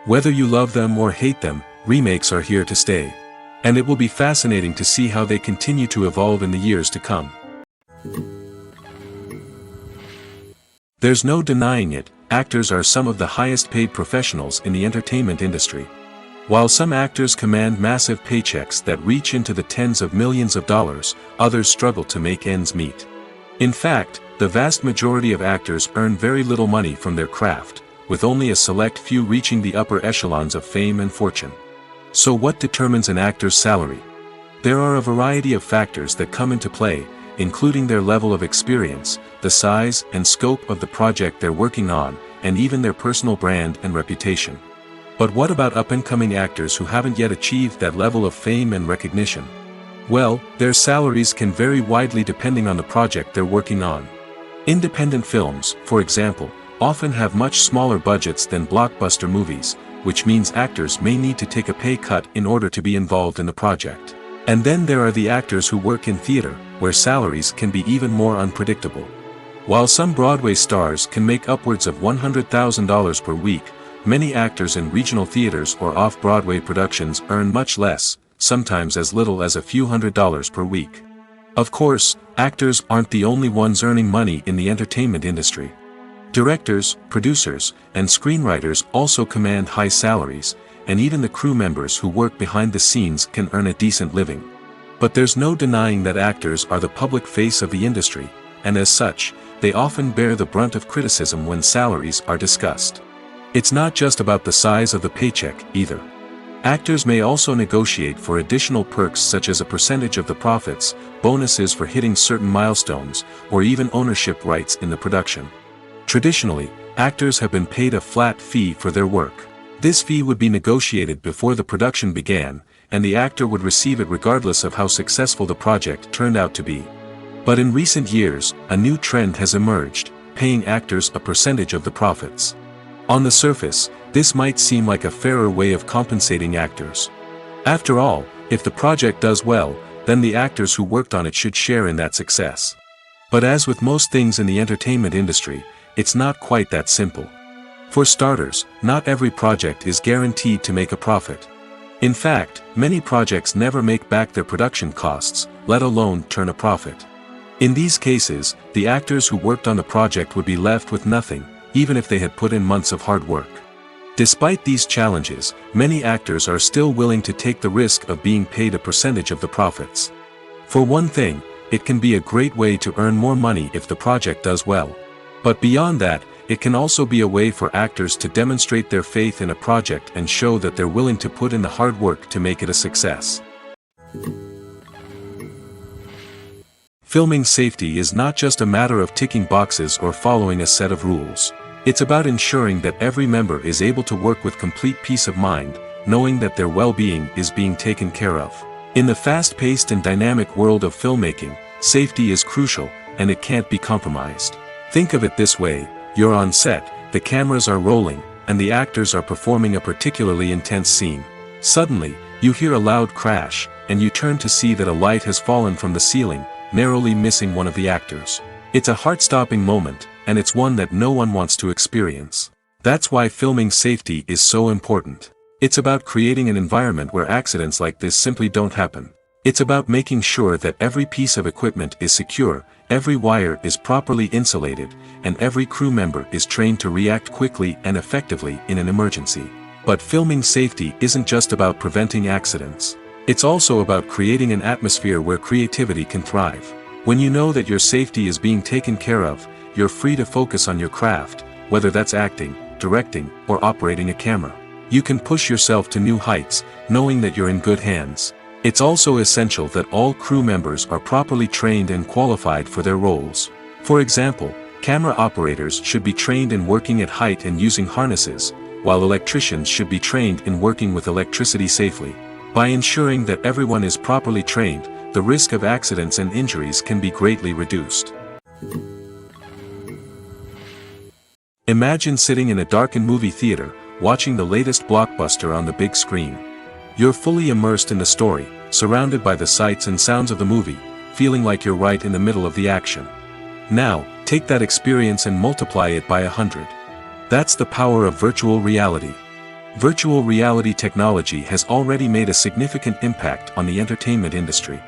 Whether you love them or hate them, remakes are here to stay. And it will be fascinating to see how they continue to evolve in the years to come. There's no denying it, actors are some of the highest paid professionals in the entertainment industry. While some actors command massive paychecks that reach into the tens of millions of dollars, others struggle to make ends meet. In fact, the vast majority of actors earn very little money from their craft, with only a select few reaching the upper echelons of fame and fortune. So what determines an actor's salary? There are a variety of factors that come into play, including their level of experience, the size and scope of the project they're working on, and even their personal brand and reputation. But what about up-and-coming actors who haven't yet achieved that level of fame and recognition? Well, their salaries can vary widely depending on the project they're working on. Independent films, for example, often have much smaller budgets than blockbuster movies, which means actors may need to take a pay cut in order to be involved in the project. And then there are the actors who work in theater, where salaries can be even more unpredictable. While some Broadway stars can make upwards of $100,000 per week, many actors in regional theaters or off-Broadway productions earn much less, sometimes as little as a few $100s per week. Of course, actors aren't the only ones earning money in the entertainment industry. Directors, producers, and screenwriters also command high salaries, and even the crew members who work behind the scenes can earn a decent living. But there's no denying that actors are the public face of the industry, and as such, they often bear the brunt of criticism when salaries are discussed. It's not just about the size of the paycheck, either. Actors may also negotiate for additional perks such as a percentage of the profits, bonuses for hitting certain milestones, or even ownership rights in the production. Traditionally, actors have been paid a flat fee for their work. This fee would be negotiated before the production began, and the actor would receive it regardless of how successful the project turned out to be. But in recent years, a new trend has emerged, paying actors a percentage of the profits. On the surface, this might seem like a fairer way of compensating actors. After all, if the project does well, then the actors who worked on it should share in that success. But as with most things in the entertainment industry, it's not quite that simple. For starters, not every project is guaranteed to make a profit. In fact, many projects never make back their production costs, let alone turn a profit. In these cases, the actors who worked on the project would be left with nothing, even if they had put in months of hard work. Despite these challenges, many actors are still willing to take the risk of being paid a percentage of the profits. For one thing, it can be a great way to earn more money if the project does well. But beyond that, it can also be a way for actors to demonstrate their faith in a project and show that they're willing to put in the hard work to make it a success. Filming safety is not just a matter of ticking boxes or following a set of rules. It's about ensuring that every member is able to work with complete peace of mind, knowing that their well-being is being taken care of. In the fast-paced and dynamic world of filmmaking, safety is crucial, and it can't be compromised. Think of it this way: you're on set, the cameras are rolling, and the actors are performing a particularly intense scene. Suddenly, you hear a loud crash, and you turn to see that a light has fallen from the ceiling, narrowly missing one of the actors. It's a heart-stopping moment, and it's one that no one wants to experience. That's why filming safety is so important. It's about creating an environment where accidents like this simply don't happen. It's about making sure that every piece of equipment is secure, every wire is properly insulated, and every crew member is trained to react quickly and effectively in an emergency. But filming safety isn't just about preventing accidents. It's also about creating an atmosphere where creativity can thrive. When you know that your safety is being taken care of, you're free to focus on your craft, whether that's acting, directing, or operating a camera. You can push yourself to new heights, knowing that you're in good hands. It's also essential that all crew members are properly trained and qualified for their roles. For example, camera operators should be trained in working at height and using harnesses, while electricians should be trained in working with electricity safely. By ensuring that everyone is properly trained, the risk of accidents and injuries can be greatly reduced. Imagine sitting in a darkened movie theater, watching the latest blockbuster on the big screen. You're fully immersed in the story, surrounded by the sights and sounds of the movie, feeling like you're right in the middle of the action. Now, take that experience and multiply it by 100. That's the power of virtual reality. Virtual reality technology has already made a significant impact on the entertainment industry.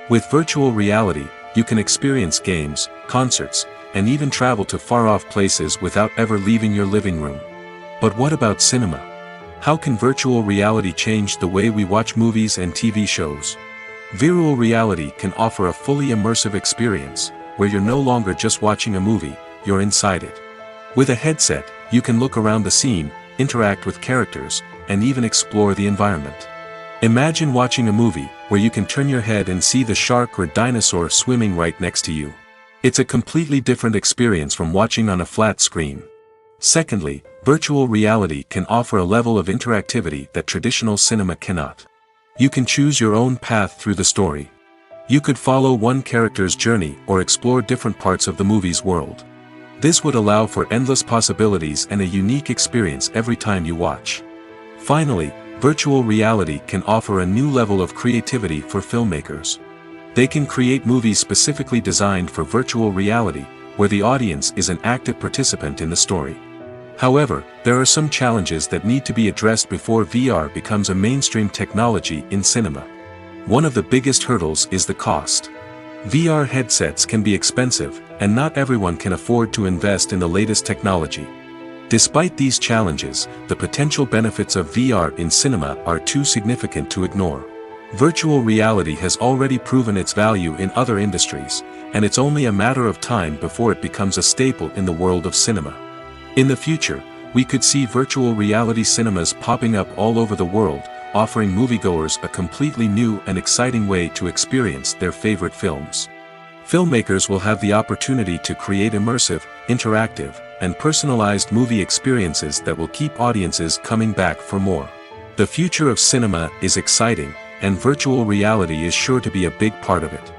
With virtual reality, you can experience games, concerts, and even travel to far-off places without ever leaving your living room. But what about cinema? How can virtual reality change the way we watch movies and TV shows? Virtual reality can offer a fully immersive experience, where you're no longer just watching a movie, you're inside it. With a headset, you can look around the scene, interact with characters, and even explore the environment. Imagine watching a movie where you can turn your head and see the shark or dinosaur swimming right next to you. It's a completely different experience from watching on a flat screen. Secondly, virtual reality can offer a level of interactivity that traditional cinema cannot. You can choose your own path through the story. You could follow one character's journey or explore different parts of the movie's world. This would allow for endless possibilities and a unique experience every time you watch. Finally, virtual reality can offer a new level of creativity for filmmakers. They can create movies specifically designed for virtual reality, where the audience is an active participant in the story. However, there are some challenges that need to be addressed before VR becomes a mainstream technology in cinema. One of the biggest hurdles is the cost. VR headsets can be expensive, and not everyone can afford to invest in the latest technology. Despite these challenges, the potential benefits of VR in cinema are too significant to ignore. Virtual reality has already proven its value in other industries, and it's only a matter of time before it becomes a staple in the world of cinema. In the future, we could see virtual reality cinemas popping up all over the world, offering moviegoers a completely new and exciting way to experience their favorite films. Filmmakers will have the opportunity to create immersive, interactive, and personalized movie experiences that will keep audiences coming back for more. The future of cinema is exciting, and virtual reality is sure to be a big part of it.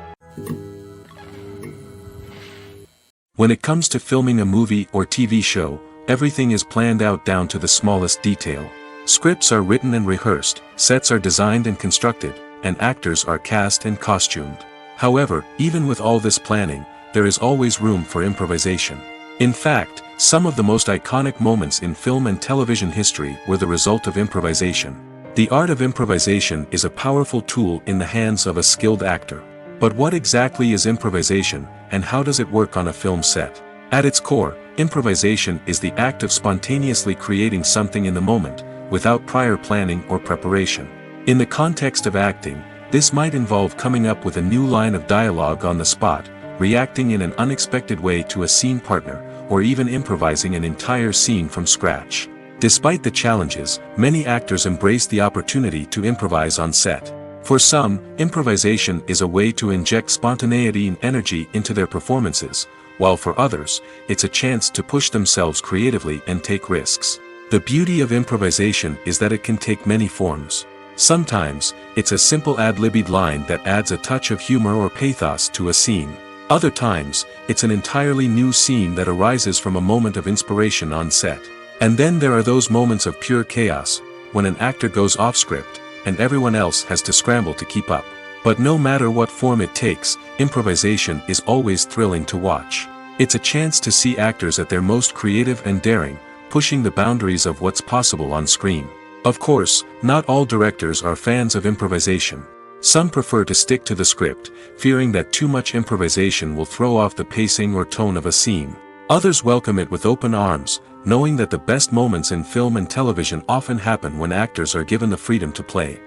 When it comes to filming a movie or TV show, everything is planned out down to the smallest detail. Scripts are written and rehearsed, sets are designed and constructed, and actors are cast and costumed. However, even with all this planning, there is always room for improvisation. In fact, some of the most iconic moments in film and television history were the result of improvisation. The art of improvisation is a powerful tool in the hands of a skilled actor. But what exactly is improvisation, and how does it work on a film set? At its core, improvisation is the act of spontaneously creating something in the moment, without prior planning or preparation. In the context of acting, this might involve coming up with a new line of dialogue on the spot, reacting in an unexpected way to a scene partner, or even improvising an entire scene from scratch. Despite the challenges, many actors embrace the opportunity to improvise on set. For some, improvisation is a way to inject spontaneity and energy into their performances, while for others, it's a chance to push themselves creatively and take risks. The beauty of improvisation is that it can take many forms. Sometimes, it's a simple ad-libbed line that adds a touch of humor or pathos to a scene. Other times, it's an entirely new scene that arises from a moment of inspiration on set. And then there are those moments of pure chaos, when an actor goes off script, and everyone else has to scramble to keep up. But no matter what form it takes, improvisation is always thrilling to watch. It's a chance to see actors at their most creative and daring, pushing the boundaries of what's possible on screen. Of course, not all directors are fans of improvisation. Some prefer to stick to the script, fearing that too much improvisation will throw off the pacing or tone of a scene. Others welcome it with open arms, knowing that the best moments in film and television often happen when actors are given the freedom to play.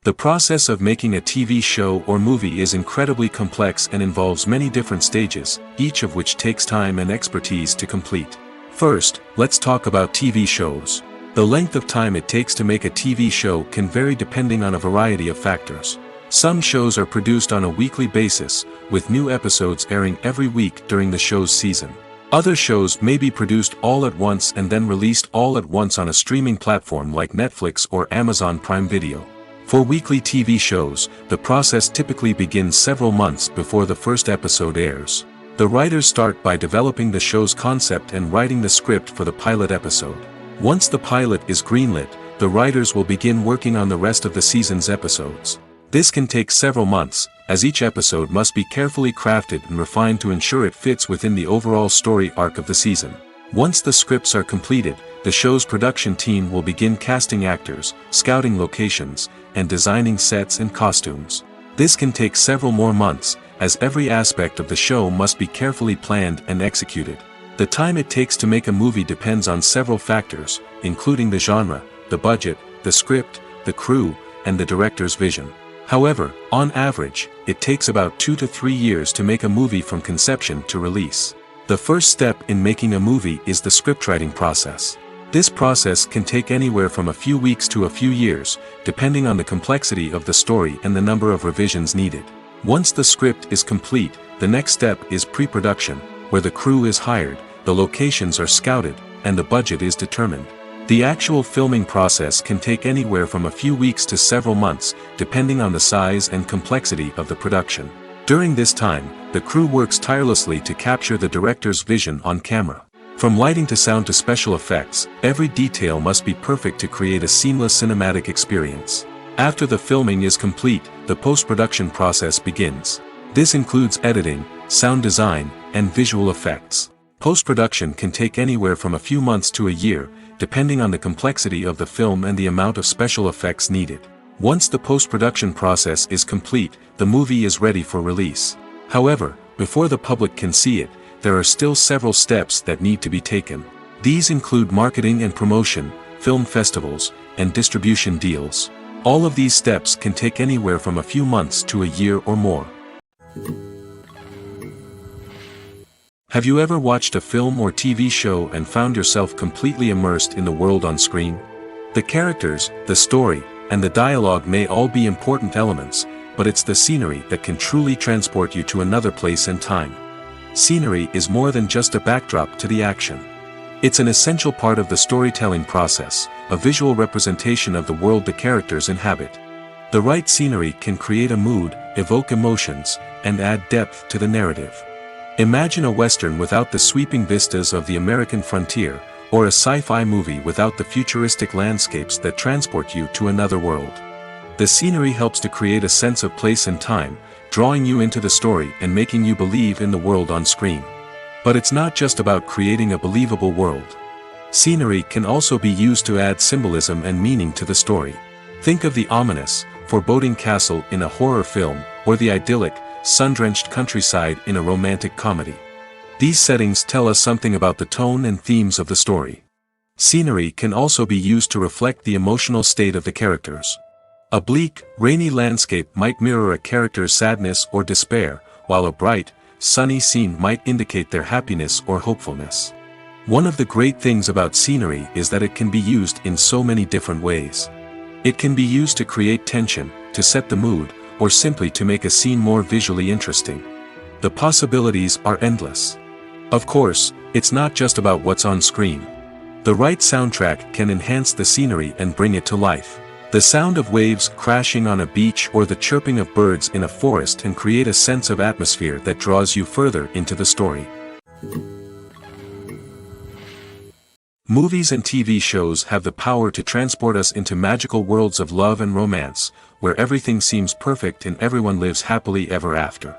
The process of making a TV show or movie is incredibly complex and involves many different stages, each of which takes time and expertise to complete. First, let's talk about TV shows. The length of time it takes to make a TV show can vary depending on a variety of factors. Some shows are produced on a weekly basis, with new episodes airing every week during the show's season. Other shows may be produced all at once and then released all at once on a streaming platform like Netflix or Amazon Prime Video. For weekly TV shows, the process typically begins several months before the first episode airs. The writers start by developing the show's concept and writing the script for the pilot episode. Once the pilot is greenlit, the writers will begin working on the rest of the season's episodes. This can take several months, as each episode must be carefully crafted and refined to ensure it fits within the overall story arc of the season. Once the scripts are completed, the show's production team will begin casting actors, scouting locations, and designing sets and costumes. This can take several more months, as every aspect of the show must be carefully planned and executed. The time it takes to make a movie depends on several factors, including the genre, the budget, the script, the crew, and the director's vision. However, on average, it takes about 2 to 3 years to make a movie from conception to release. The first step in making a movie is the scriptwriting process. This process can take anywhere from a few weeks to a few years, depending on the complexity of the story and the number of revisions needed. Once the script is complete, the next step is pre-production, where the crew is hired, the locations are scouted, and the budget is determined. The actual filming process can take anywhere from a few weeks to several months, depending on the size and complexity of the production. During this time, the crew works tirelessly to capture the director's vision on camera. From lighting to sound to special effects, every detail must be perfect to create a seamless cinematic experience. After the filming is complete, the post-production process begins. This includes editing, sound design, and visual effects. Post-production can take anywhere from a few months to a year, depending on the complexity of the film and the amount of special effects needed. Once the post-production process is complete, the movie is ready for release. However, before the public can see it, there are still several steps that need to be taken. These include marketing and promotion, film festivals, and distribution deals. All of these steps can take anywhere from a few months to a year or more. Have you ever watched a film or TV show and found yourself completely immersed in the world on screen? The characters, the story, and the dialogue may all be important elements, but it's the scenery that can truly transport you to another place and time. Scenery is more than just a backdrop to the action. It's an essential part of the storytelling process, a visual representation of the world the characters inhabit. The right scenery can create a mood, evoke emotions, and add depth to the narrative. Imagine a Western without the sweeping vistas of the American frontier, or a sci-fi movie without the futuristic landscapes that transport you to another world. The scenery helps to create a sense of place and time, drawing you into the story and making you believe in the world on screen. But it's not just about creating a believable world. Scenery can also be used to add symbolism and meaning to the story. Think of the ominous, foreboding castle in a horror film, or the idyllic, sun-drenched countryside in a romantic comedy. These settings tell us something about the tone and themes of the story. Scenery can also be used to reflect the emotional state of the characters. A bleak, rainy landscape might mirror a character's sadness or despair, while a bright, sunny scene might indicate their happiness or hopefulness. One of the great things about scenery is that it can be used in so many different ways. It can be used to create tension, to set the mood, or simply to make a scene more visually interesting. The possibilities are endless. Of course, it's not just about what's on screen. The right soundtrack can enhance the scenery and bring it to life. The sound of waves crashing on a beach or the chirping of birds in a forest can create a sense of atmosphere that draws you further into the story. Movies and TV shows have the power to transport us into magical worlds of love and romance, where everything seems perfect and everyone lives happily ever after.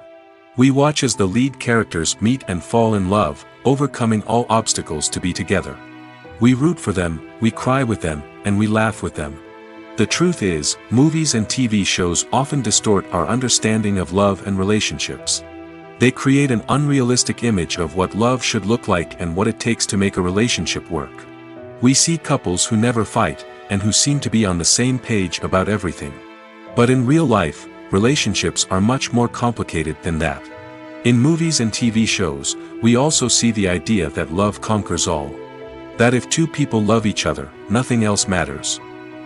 We watch as the lead characters meet and fall in love, overcoming all obstacles to be together. We root for them, we cry with them, and we laugh with them. The truth is, movies and TV shows often distort our understanding of love and relationships. They create an unrealistic image of what love should look like and what it takes to make a relationship work. We see couples who never fight, and who seem to be on the same page about everything. But in real life, relationships are much more complicated than that. In movies and TV shows, we also see the idea that love conquers all. That if two people love each other, nothing else matters.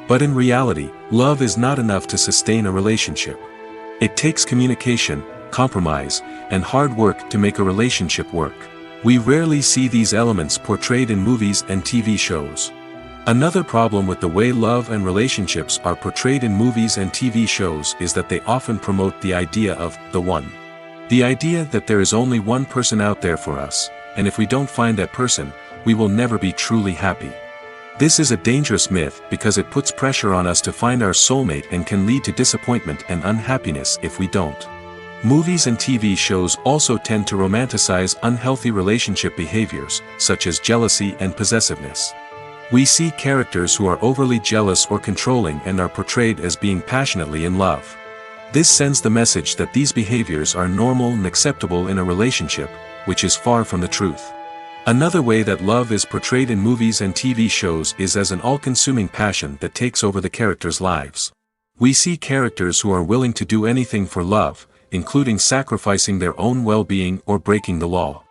But in reality, love is not enough to sustain a relationship. It takes communication, compromise, and hard work to make a relationship work. We rarely see these elements portrayed in movies and TV shows. Another problem with the way love and relationships are portrayed in movies and TV shows is that they often promote the idea of the one. The idea that there is only one person out there for us, and if we don't find that person, we will never be truly happy. This is a dangerous myth because it puts pressure on us to find our soulmate and can lead to disappointment and unhappiness if we don't. Movies and TV shows also tend to romanticize unhealthy relationship behaviors, such as jealousy and possessiveness. We see characters who are overly jealous or controlling and are portrayed as being passionately in love. This sends the message that these behaviors are normal and acceptable in a relationship, which is far from the truth. Another way that love is portrayed in movies and TV shows is as an all-consuming passion that takes over the characters' lives. We see characters who are willing to do anything for love, including sacrificing their own well-being or breaking the law.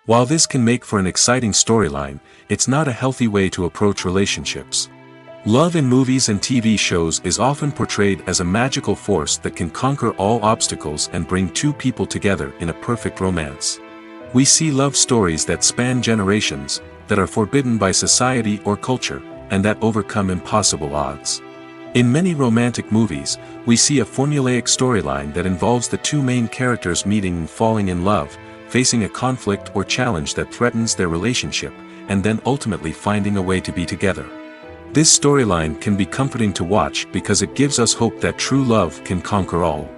While this can make for an exciting storyline, it's not a healthy way to approach relationships. Love in movies and TV shows is often portrayed as a magical force that can conquer all obstacles and bring two people together in a perfect romance. We see love stories that span generations, that are forbidden by society or culture, and that overcome impossible odds. In many romantic movies, we see a formulaic storyline that involves the two main characters meeting and falling in love, facing a conflict or challenge that threatens their relationship, and then ultimately finding a way to be together. This storyline can be comforting to watch because it gives us hope that true love can conquer all.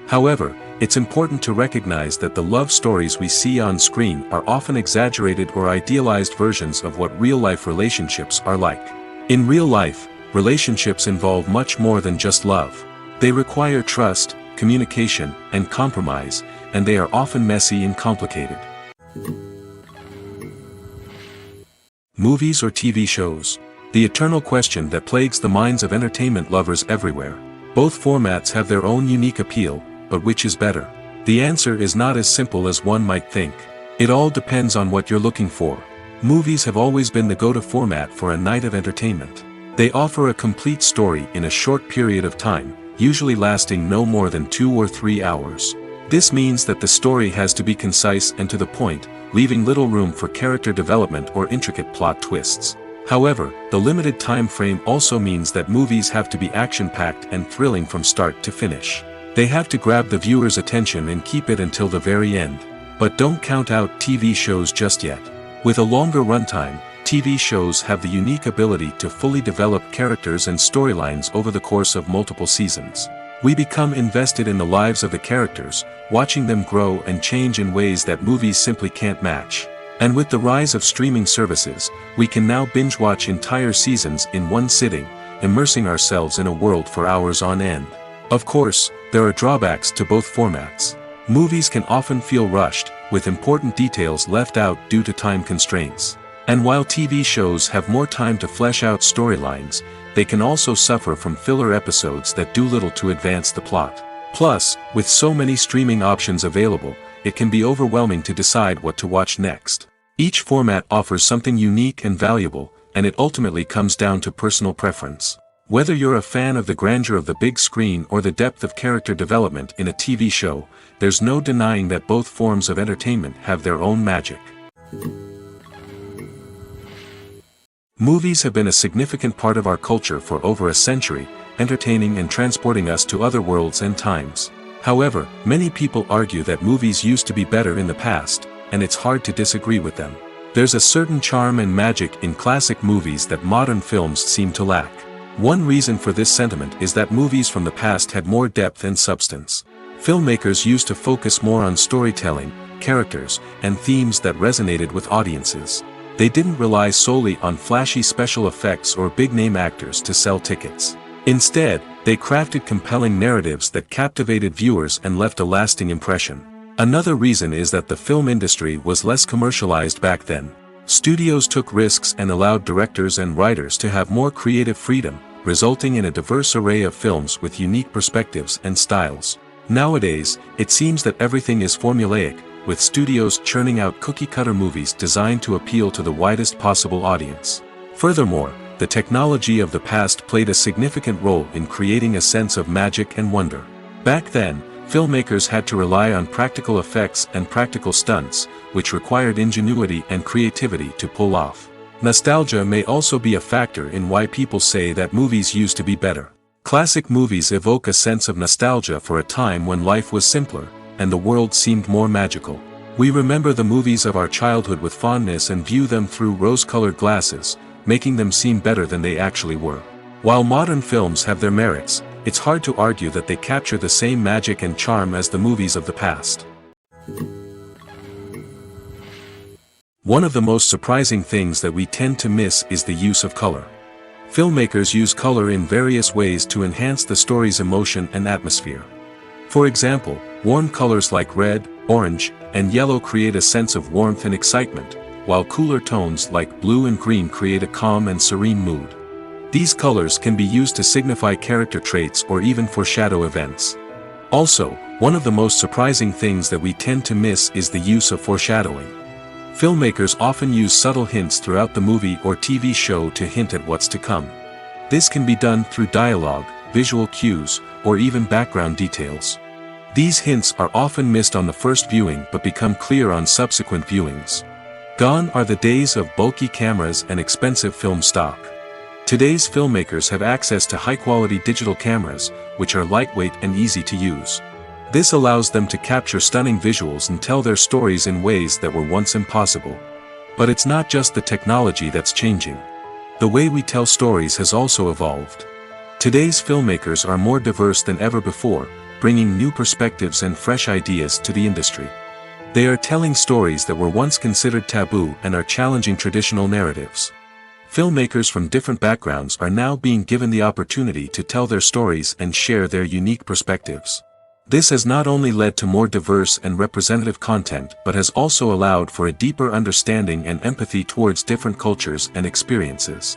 However, it's important to recognize that the love stories we see on screen are often exaggerated or idealized versions of what real-life relationships are like. In real life, relationships involve much more than just love. They require trust, communication, and compromise, and they are often messy and complicated. Movies or TV shows? The eternal question that plagues the minds of entertainment lovers everywhere. Both formats have their own unique appeal, but which is better? The answer is not as simple as one might think. It all depends on what you're looking for. Movies have always been the go-to format for a night of entertainment. They offer a complete story in a short period of time, usually lasting no more than 2 or 3 hours. This means that the story has to be concise and to the point, leaving little room for character development or intricate plot twists. However, the limited time frame also means that movies have to be action-packed and thrilling from start to finish. They have to grab the viewer's attention and keep it until the very end. But don't count out TV shows just yet. With a longer runtime, TV shows have the unique ability to fully develop characters and storylines over the course of multiple seasons. We become invested in the lives of the characters, watching them grow and change in ways that movies simply can't match. And with the rise of streaming services, we can now binge-watch entire seasons in one sitting, immersing ourselves in a world for hours on end. Of course, there are drawbacks to both formats. Movies can often feel rushed, with important details left out due to time constraints. And while TV shows have more time to flesh out storylines, they can also suffer from filler episodes that do little to advance the plot. Plus, with so many streaming options available, it can be overwhelming to decide what to watch next. Each format offers something unique and valuable, and it ultimately comes down to personal preference. Whether you're a fan of the grandeur of the big screen or the depth of character development in a TV show, there's no denying that both forms of entertainment have their own magic. Movies have been a significant part of our culture for over a century, entertaining and transporting us to other worlds and times. However, many people argue that movies used to be better in the past, and it's hard to disagree with them. There's a certain charm and magic in classic movies that modern films seem to lack. One reason for this sentiment is that movies from the past had more depth and substance. Filmmakers used to focus more on storytelling, characters, and themes that resonated with audiences. They didn't rely solely on flashy special effects or big-name actors to sell tickets. Instead, they crafted compelling narratives that captivated viewers and left a lasting impression. Another reason is that the film industry was less commercialized back then. Studios took risks and allowed directors and writers to have more creative freedom, resulting in a diverse array of films with unique perspectives and styles. Nowadays, it seems that everything is formulaic, with studios churning out cookie-cutter movies designed to appeal to the widest possible audience. Furthermore, the technology of the past played a significant role in creating a sense of magic and wonder. Back then, filmmakers had to rely on practical effects and practical stunts, which required ingenuity and creativity to pull off. Nostalgia may also be a factor in why people say that movies used to be better. Classic movies evoke a sense of nostalgia for a time when life was simpler, and the world seemed more magical. We remember the movies of our childhood with fondness and view them through rose-colored glasses, making them seem better than they actually were. While modern films have their merits, it's hard to argue that they capture the same magic and charm as the movies of the past. One of the most surprising things that we tend to miss is the use of color. Filmmakers use color in various ways to enhance the story's emotion and atmosphere. For example, warm colors like red, orange, and yellow create a sense of warmth and excitement, while cooler tones like blue and green create a calm and serene mood. These colors can be used to signify character traits or even foreshadow events. Also, one of the most surprising things that we tend to miss is the use of foreshadowing. Filmmakers often use subtle hints throughout the movie or TV show to hint at what's to come. This can be done through dialogue, visual cues, or even background details. These hints are often missed on the first viewing but become clear on subsequent viewings. Gone are the days of bulky cameras and expensive film stock. Today's filmmakers have access to high-quality digital cameras, which are lightweight and easy to use. This allows them to capture stunning visuals and tell their stories in ways that were once impossible. But it's not just the technology that's changing. The way we tell stories has also evolved. Today's filmmakers are more diverse than ever before, bringing new perspectives and fresh ideas to the industry. They are telling stories that were once considered taboo and are challenging traditional narratives. Filmmakers from different backgrounds are now being given the opportunity to tell their stories and share their unique perspectives. This has not only led to more diverse and representative content but has also allowed for a deeper understanding and empathy towards different cultures and experiences.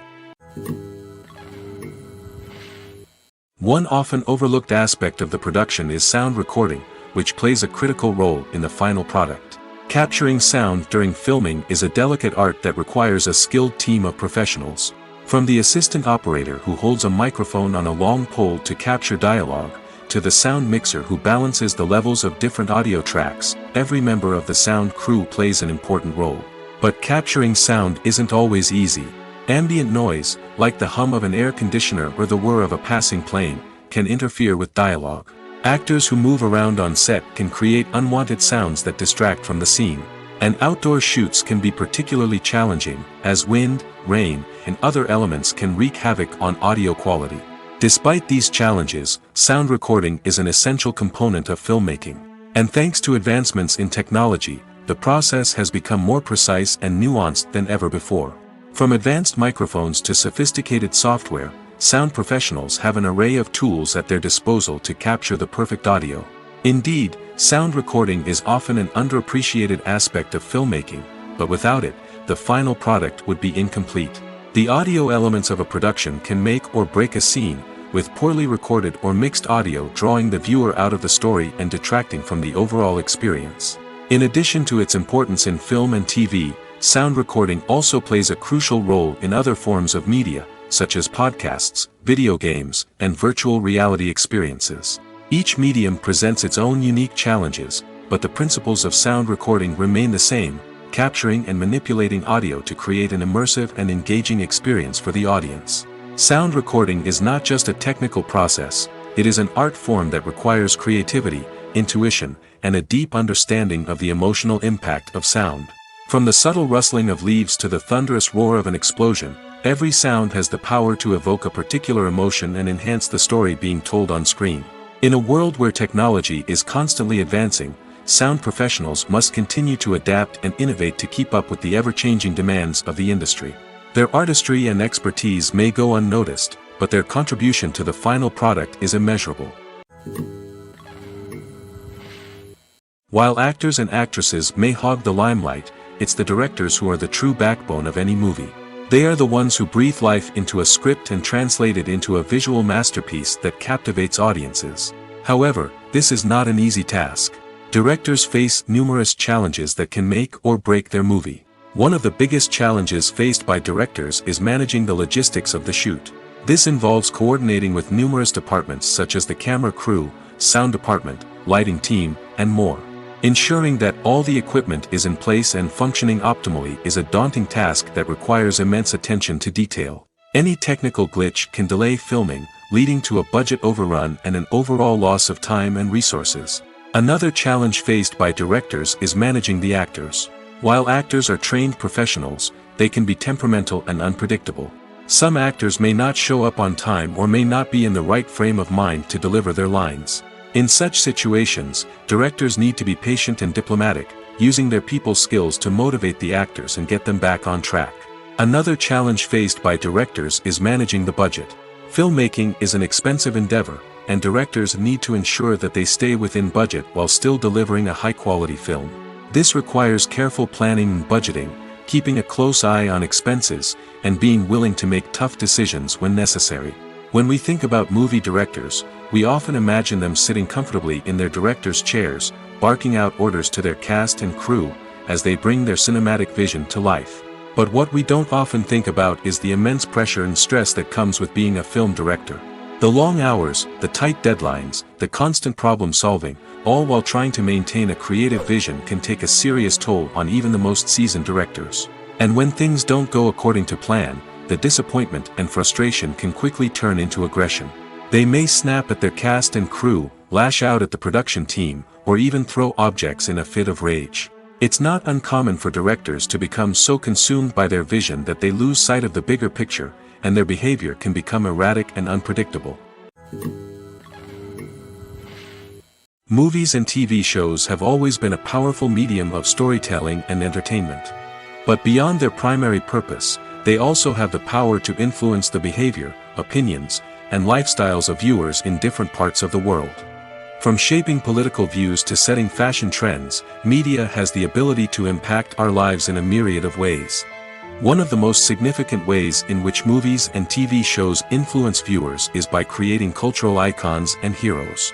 One often overlooked aspect of the production is sound recording, which plays a critical role in the final product. Capturing sound during filming is a delicate art that requires a skilled team of professionals. From the assistant operator who holds a microphone on a long pole to capture dialogue, to the sound mixer who balances the levels of different audio tracks. Every member of the sound crew plays an important role. But capturing sound isn't always easy. Ambient noise, like the hum of an air conditioner or the whir of a passing plane, can interfere with dialogue. Actors who move around on set can create unwanted sounds that distract from the scene. And outdoor shoots can be particularly challenging, as wind, rain, and other elements can wreak havoc on audio quality. Despite these challenges, sound recording is an essential component of filmmaking. And thanks to advancements in technology, the process has become more precise and nuanced than ever before. From advanced microphones to sophisticated software, sound professionals have an array of tools at their disposal to capture the perfect audio. Indeed, sound recording is often an underappreciated aspect of filmmaking, but without it, the final product would be incomplete. The audio elements of a production can make or break a scene, with poorly recorded or mixed audio drawing the viewer out of the story and detracting from the overall experience. In addition to its importance in film and TV, sound recording also plays a crucial role in other forms of media, such as podcasts, video games, and virtual reality experiences. Each medium presents its own unique challenges, but the principles of sound recording remain the same, capturing and manipulating audio to create an immersive and engaging experience for the audience. Sound recording is not just a technical process, it is an art form that requires creativity, intuition, and a deep understanding of the emotional impact of sound. From the subtle rustling of leaves to the thunderous roar of an explosion, every sound has the power to evoke a particular emotion and enhance the story being told on screen. In a world where technology is constantly advancing, sound professionals must continue to adapt and innovate to keep up with the ever-changing demands of the industry. Their artistry and expertise may go unnoticed, but their contribution to the final product is immeasurable. While actors and actresses may hog the limelight, it's the directors who are the true backbone of any movie. They are the ones who breathe life into a script and translate it into a visual masterpiece that captivates audiences. However, this is not an easy task. Directors face numerous challenges that can make or break their movie. One of the biggest challenges faced by directors is managing the logistics of the shoot. This involves coordinating with numerous departments such as the camera crew, sound department, lighting team, and more. Ensuring that all the equipment is in place and functioning optimally is a daunting task that requires immense attention to detail. Any technical glitch can delay filming, leading to a budget overrun and an overall loss of time and resources. Another challenge faced by directors is managing the actors. While actors are trained professionals, they can be temperamental and unpredictable. Some actors may not show up on time or may not be in the right frame of mind to deliver their lines. In such situations, directors need to be patient and diplomatic, using their people skills to motivate the actors and get them back on track. Another challenge faced by directors is managing the budget. Filmmaking is an expensive endeavor, and directors need to ensure that they stay within budget while still delivering a high-quality film. This requires careful planning and budgeting, keeping a close eye on expenses, and being willing to make tough decisions when necessary. When we think about movie directors, we often imagine them sitting comfortably in their director's chairs, barking out orders to their cast and crew, as they bring their cinematic vision to life. But what we don't often think about is the immense pressure and stress that comes with being a film director. The long hours, the tight deadlines, the constant problem solving, all while trying to maintain a creative vision can take a serious toll on even the most seasoned directors. And when things don't go according to plan, the disappointment and frustration can quickly turn into aggression. They may snap at their cast and crew, lash out at the production team, or even throw objects in a fit of rage. It's not uncommon for directors to become so consumed by their vision that they lose sight of the bigger picture, and their behavior can become erratic and unpredictable. Movies and TV shows have always been a powerful medium of storytelling and entertainment. But beyond their primary purpose, they also have the power to influence the behavior, opinions, and lifestyles of viewers in different parts of the world. From shaping political views to setting fashion trends, media has the ability to impact our lives in a myriad of ways. One of the most significant ways in which movies and TV shows influence viewers is by creating cultural icons and heroes.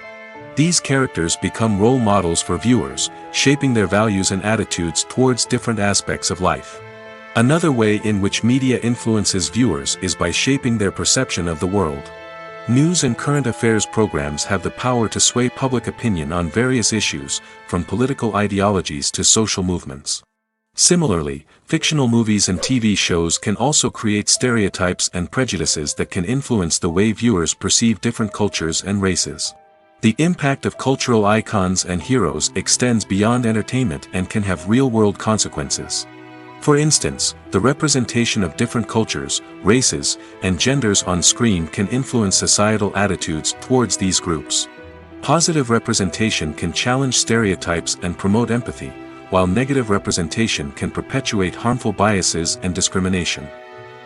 These characters become role models for viewers, shaping their values and attitudes towards different aspects of life. Another way in which media influences viewers is by shaping their perception of the world. News and current affairs programs have the power to sway public opinion on various issues, from political ideologies to social movements. Similarly, fictional movies and TV shows can also create stereotypes and prejudices that can influence the way viewers perceive different cultures and races. The impact of cultural icons and heroes extends beyond entertainment and can have real-world consequences. For instance, the representation of different cultures, races, and genders on screen can influence societal attitudes towards these groups. Positive representation can challenge stereotypes and promote empathy, while negative representation can perpetuate harmful biases and discrimination.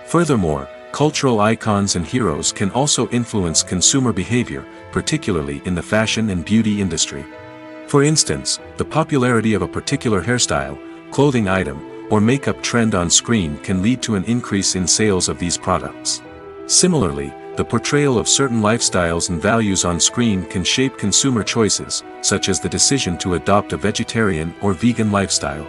Furthermore, cultural icons and heroes can also influence consumer behavior, particularly in the fashion and beauty industry. For instance, the popularity of a particular hairstyle, clothing item, or makeup trend on screen can lead to an increase in sales of these products. Similarly, the portrayal of certain lifestyles and values on screen can shape consumer choices, such as the decision to adopt a vegetarian or vegan lifestyle.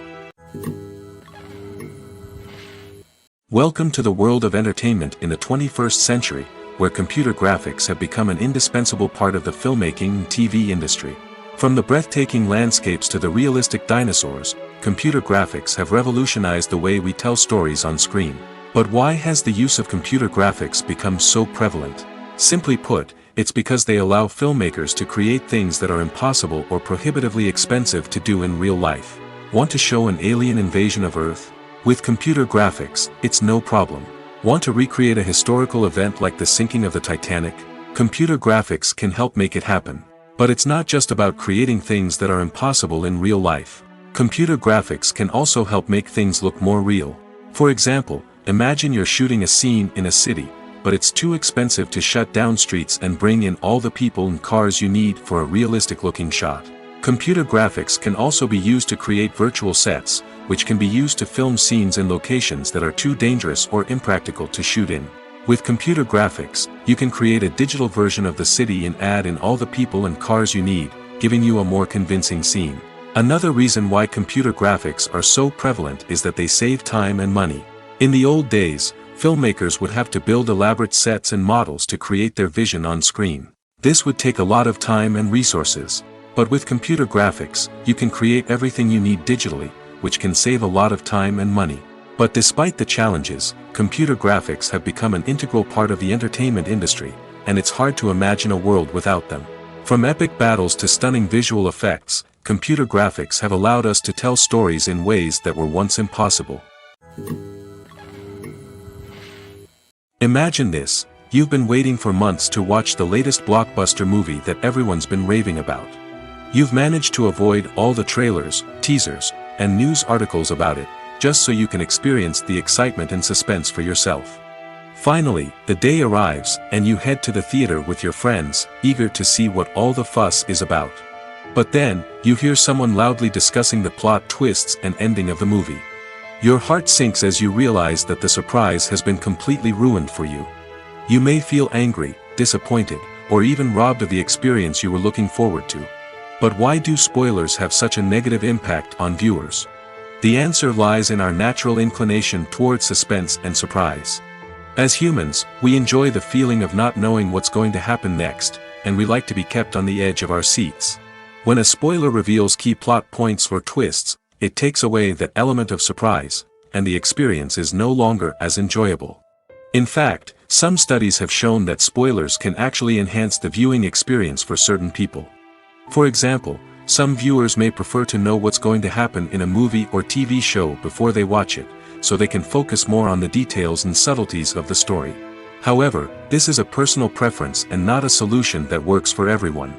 Welcome to the world of entertainment in the 21st century, where computer graphics have become an indispensable part of the filmmaking and TV industry. From the breathtaking landscapes to the realistic dinosaurs, computer graphics have revolutionized the way we tell stories on screen. But why has the use of computer graphics become so prevalent? Simply put, it's because they allow filmmakers to create things that are impossible or prohibitively expensive to do in real life. Want to show an alien invasion of Earth? With computer graphics, it's no problem. Want to recreate a historical event like the sinking of the Titanic? Computer graphics can help make it happen. But it's not just about creating things that are impossible in real life. Computer graphics can also help make things look more real. For example, imagine you're shooting a scene in a city, but it's too expensive to shut down streets and bring in all the people and cars you need for a realistic-looking shot. Computer graphics can also be used to create virtual sets, which can be used to film scenes in locations that are too dangerous or impractical to shoot in. With computer graphics, you can create a digital version of the city and add in all the people and cars you need, giving you a more convincing scene. Another reason why computer graphics are so prevalent is that they save time and money. In the old days, filmmakers would have to build elaborate sets and models to create their vision on screen. This would take a lot of time and resources. But with computer graphics, you can create everything you need digitally, which can save a lot of time and money. But despite the challenges, computer graphics have become an integral part of the entertainment industry, and it's hard to imagine a world without them. From epic battles to stunning visual effects, computer graphics have allowed us to tell stories in ways that were once impossible. Imagine this: you've been waiting for months to watch the latest blockbuster movie that everyone's been raving about. You've managed to avoid all the trailers, teasers, and news articles about it, just so you can experience the excitement and suspense for yourself. Finally, the day arrives, and you head to the theater with your friends, eager to see what all the fuss is about. But then, you hear someone loudly discussing the plot twists and ending of the movie. Your heart sinks as you realize that the surprise has been completely ruined for you. You may feel angry, disappointed, or even robbed of the experience you were looking forward to. But why do spoilers have such a negative impact on viewers? The answer lies in our natural inclination towards suspense and surprise. As humans, we enjoy the feeling of not knowing what's going to happen next, and we like to be kept on the edge of our seats. When a spoiler reveals key plot points or twists, it takes away that element of surprise, and the experience is no longer as enjoyable. In fact, some studies have shown that spoilers can actually enhance the viewing experience for certain people. For example, some viewers may prefer to know what's going to happen in a movie or TV show before they watch it, so they can focus more on the details and subtleties of the story. However, this is a personal preference and not a solution that works for everyone.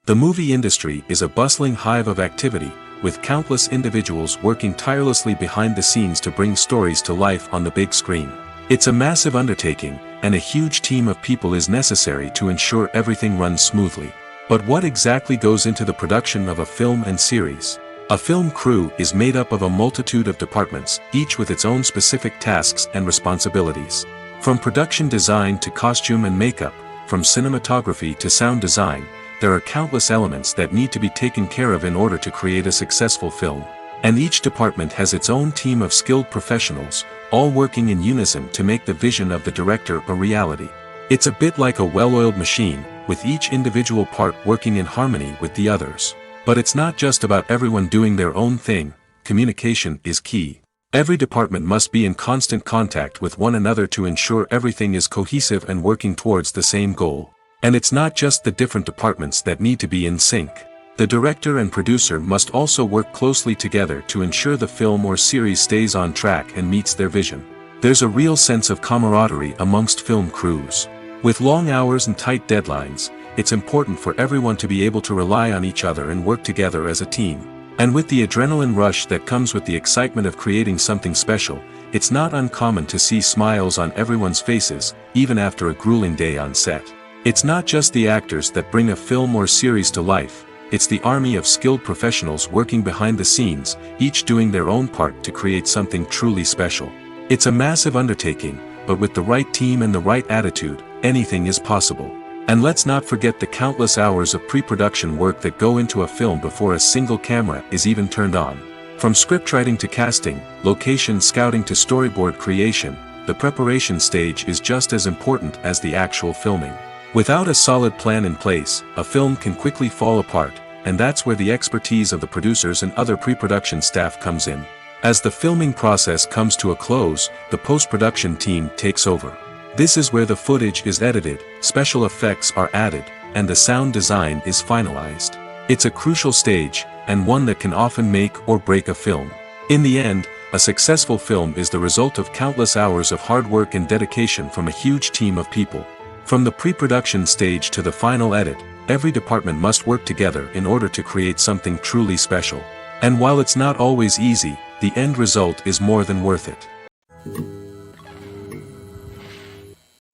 The movie industry is a bustling hive of activity, with countless individuals working tirelessly behind the scenes to bring stories to life on the big screen. It's a massive undertaking, and a huge team of people is necessary to ensure everything runs smoothly. But what exactly goes into the production of a film and series? A film crew is made up of a multitude of departments, each with its own specific tasks and responsibilities. From production design to costume and makeup, from cinematography to sound design, there are countless elements that need to be taken care of in order to create a successful film. And each department has its own team of skilled professionals, all working in unison to make the vision of the director a reality. It's a bit like a well-oiled machine, with each individual part working in harmony with the others. But it's not just about everyone doing their own thing. Communication is key. Every department must be in constant contact with one another to ensure everything is cohesive and working towards the same goal. And it's not just the different departments that need to be in sync. The director and producer must also work closely together to ensure the film or series stays on track and meets their vision. There's a real sense of camaraderie amongst film crews. With long hours and tight deadlines, it's important for everyone to be able to rely on each other and work together as a team. And with the adrenaline rush that comes with the excitement of creating something special, it's not uncommon to see smiles on everyone's faces, even after a grueling day on set. It's not just the actors that bring a film or series to life, it's the army of skilled professionals working behind the scenes, each doing their own part to create something truly special. It's a massive undertaking, but with the right team and the right attitude, anything is possible. And let's not forget the countless hours of pre-production work that go into a film before a single camera is even turned on. From scriptwriting to casting, location scouting to storyboard creation, the preparation stage is just as important as the actual filming. Without a solid plan in place, a film can quickly fall apart, and that's where the expertise of the producers and other pre-production staff comes in. As the filming process comes to a close, the post-production team takes over. This is where the footage is edited, special effects are added, and the sound design is finalized. It's a crucial stage, and one that can often make or break a film. In the end, a successful film is the result of countless hours of hard work and dedication from a huge team of people. From the pre-production stage to the final edit, every department must work together in order to create something truly special. And while it's not always easy, the end result is more than worth it.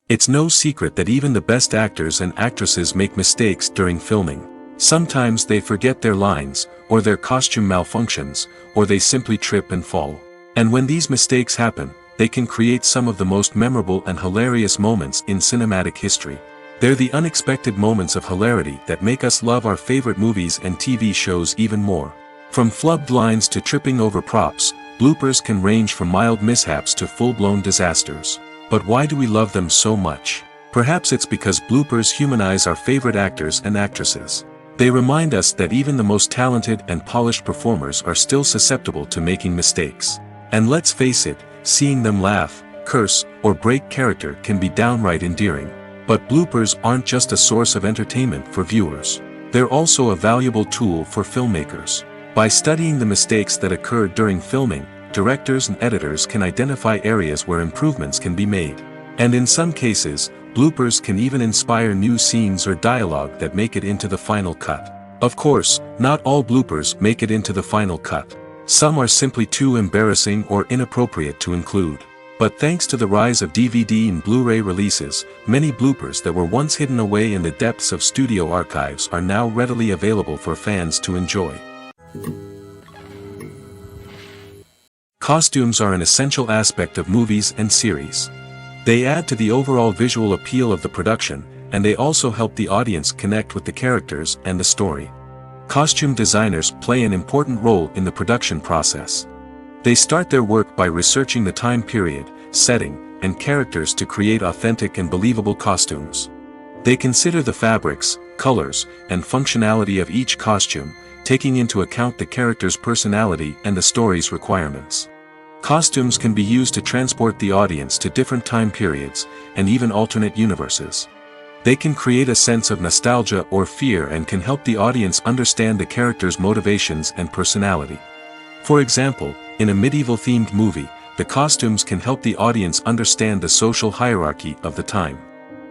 It's no secret that even the best actors and actresses make mistakes during filming. Sometimes they forget their lines, or their costume malfunctions, or they simply trip and fall. And when these mistakes happen, they can create some of the most memorable and hilarious moments in cinematic history. They're the unexpected moments of hilarity that make us love our favorite movies and TV shows even more. From flubbed lines to tripping over props, bloopers can range from mild mishaps to full-blown disasters. But why do we love them so much? Perhaps it's because bloopers humanize our favorite actors and actresses. They remind us that even the most talented and polished performers are still susceptible to making mistakes. And let's face it, seeing them laugh, curse, or break character can be downright endearing. But bloopers aren't just a source of entertainment for viewers. They're also a valuable tool for filmmakers. By studying the mistakes that occurred during filming, directors and editors can identify areas where improvements can be made. And in some cases, bloopers can even inspire new scenes or dialogue that make it into the final cut. Of course, not all bloopers make it into the final cut. Some are simply too embarrassing or inappropriate to include. But thanks to the rise of DVD and Blu-ray releases, many bloopers that were once hidden away in the depths of studio archives are now readily available for fans to enjoy. Costumes are an essential aspect of movies and series. They add to the overall visual appeal of the production, and they also help the audience connect with the characters and the story. Costume designers play an important role in the production process. They start their work by researching the time period, setting, and characters to create authentic and believable costumes. They consider the fabrics, colors, and functionality of each costume, taking into account the character's personality and the story's requirements. Costumes can be used to transport the audience to different time periods, and even alternate universes. They can create a sense of nostalgia or fear and can help the audience understand the character's motivations and personality. For example, in a medieval-themed movie, the costumes can help the audience understand the social hierarchy of the time.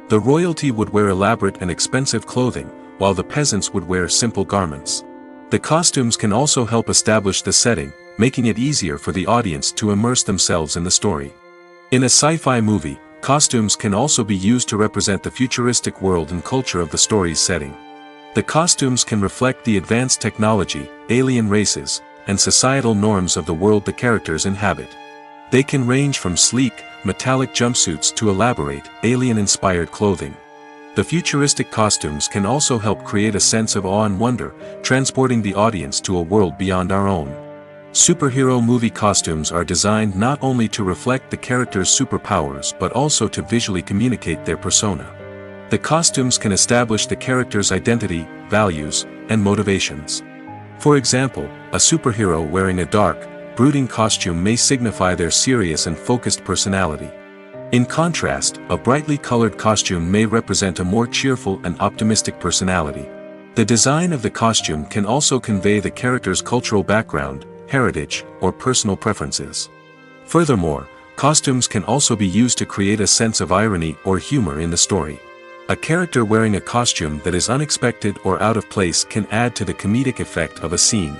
The royalty would wear elaborate and expensive clothing, while the peasants would wear simple garments. The costumes can also help establish the setting, making it easier for the audience to immerse themselves in the story. In a sci-fi movie, costumes can also be used to represent the futuristic world and culture of the story's setting. The costumes can reflect the advanced technology, alien races, and societal norms of the world the characters inhabit. They can range from sleek, metallic jumpsuits to elaborate, alien-inspired clothing. The futuristic costumes can also help create a sense of awe and wonder, transporting the audience to a world beyond our own. Superhero movie costumes are designed not only to reflect the character's superpowers but also to visually communicate their persona. The costumes can establish the character's identity, values, and motivations. For example, a superhero wearing a dark, brooding costume may signify their serious and focused personality. In contrast, a brightly colored costume may represent a more cheerful and optimistic personality. The design of the costume can also convey the character's cultural background, heritage, or personal preferences. Furthermore, costumes can also be used to create a sense of irony or humor in the story. A character wearing a costume that is unexpected or out of place can add to the comedic effect of a scene.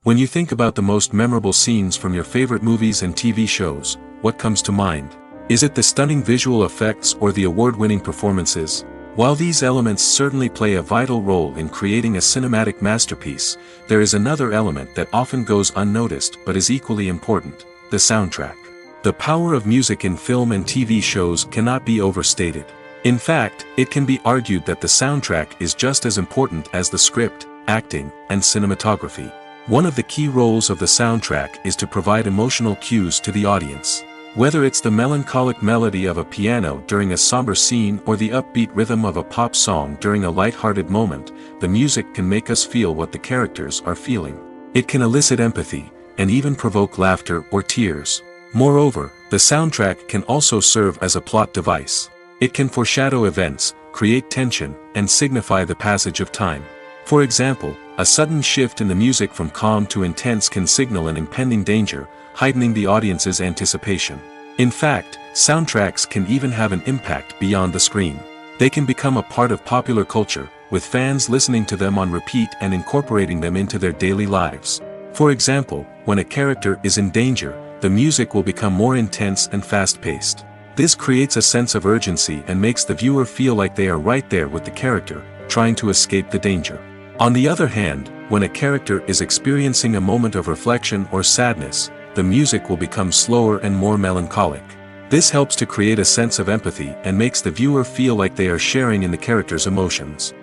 When you think about the most memorable scenes from your favorite movies and TV shows, what comes to mind? Is it the stunning visual effects or the award-winning performances? While these elements certainly play a vital role in creating a cinematic masterpiece, there is another element that often goes unnoticed but is equally important: the soundtrack. The power of music in film and TV shows cannot be overstated. In fact, it can be argued that the soundtrack is just as important as the script, acting, and cinematography. One of the key roles of the soundtrack is to provide emotional cues to the audience. Whether it's the melancholic melody of a piano during a somber scene or the upbeat rhythm of a pop song during a light-hearted moment, the music can make us feel what the characters are feeling. It can elicit empathy, and even provoke laughter or tears. Moreover, the soundtrack can also serve as a plot device. It can foreshadow events, create tension, and signify the passage of time. For example, a sudden shift in the music from calm to intense can signal an impending danger, heightening the audience's anticipation. In fact, soundtracks can even have an impact beyond the screen. They can become a part of popular culture, with fans listening to them on repeat and incorporating them into their daily lives. For example, when a character is in danger, the music will become more intense and fast-paced. This creates a sense of urgency and makes the viewer feel like they are right there with the character, trying to escape the danger. On the other hand, when a character is experiencing a moment of reflection or sadness, the music will become slower and more melancholic. This helps to create a sense of empathy and makes the viewer feel like they are sharing in the character's emotions.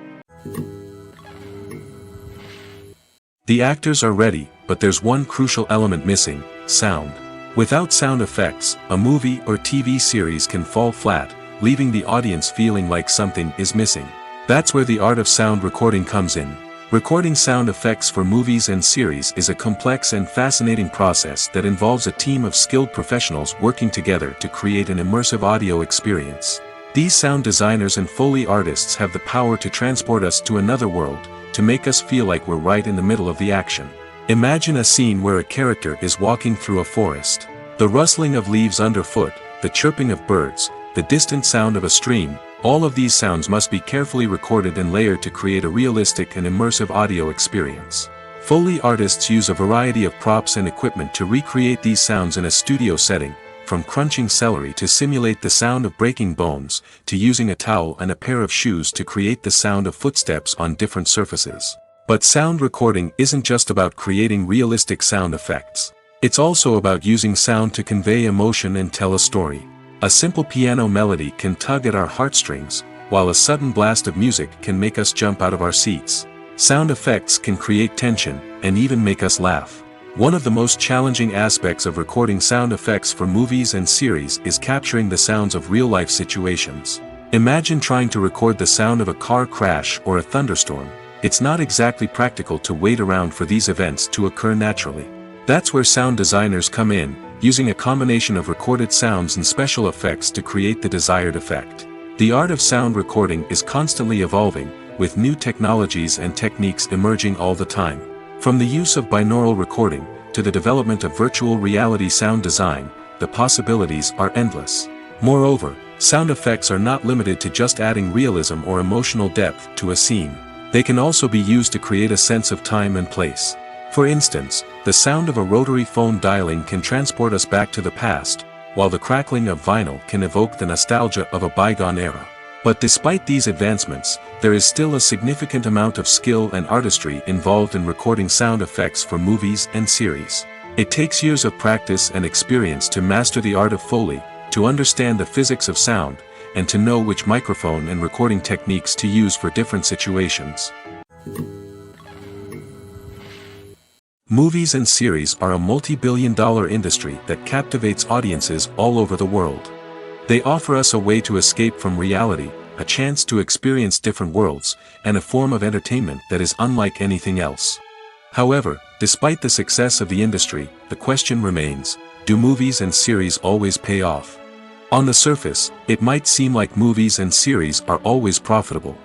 The actors are ready, but there's one crucial element missing: sound. Without sound effects, a movie or TV series can fall flat, leaving the audience feeling like something is missing. That's where the art of sound recording comes in. Recording sound effects for movies and series is a complex and fascinating process that involves a team of skilled professionals working together to create an immersive audio experience. These sound designers and Foley artists have the power to transport us to another world, to make us feel like we're right in the middle of the action. Imagine a scene where a character is walking through a forest. The rustling of leaves underfoot, the chirping of birds, the distant sound of a stream, all of these sounds must be carefully recorded and layered to create a realistic and immersive audio experience. Foley artists use a variety of props and equipment to recreate these sounds in a studio setting, from crunching celery to simulate the sound of breaking bones, to using a towel and a pair of shoes to create the sound of footsteps on different surfaces. But sound recording isn't just about creating realistic sound effects. It's also about using sound to convey emotion and tell a story. A simple piano melody can tug at our heartstrings, while a sudden blast of music can make us jump out of our seats. Sound effects can create tension, and even make us laugh. One of the most challenging aspects of recording sound effects for movies and series is capturing the sounds of real-life situations. Imagine trying to record the sound of a car crash or a thunderstorm. It's not exactly practical to wait around for these events to occur naturally. That's where sound designers come in, using a combination of recorded sounds and special effects to create the desired effect. The art of sound recording is constantly evolving, with new technologies and techniques emerging all the time. From the use of binaural recording, to the development of virtual reality sound design, the possibilities are endless. Moreover, sound effects are not limited to just adding realism or emotional depth to a scene. They can also be used to create a sense of time and place. For instance, the sound of a rotary phone dialing can transport us back to the past, while the crackling of vinyl can evoke the nostalgia of a bygone era. But despite these advancements, there is still a significant amount of skill and artistry involved in recording sound effects for movies and series. It takes years of practice and experience to master the art of Foley, to understand the physics of sound, and to know which microphone and recording techniques to use for different situations. Movies and series are a multi-billion-dollar industry that captivates audiences all over the world. They offer us a way to escape from reality, a chance to experience different worlds, and a form of entertainment that is unlike anything else. However, despite the success of the industry, the question remains, do movies and series always pay off? On the surface, it might seem like movies and series are always profitable.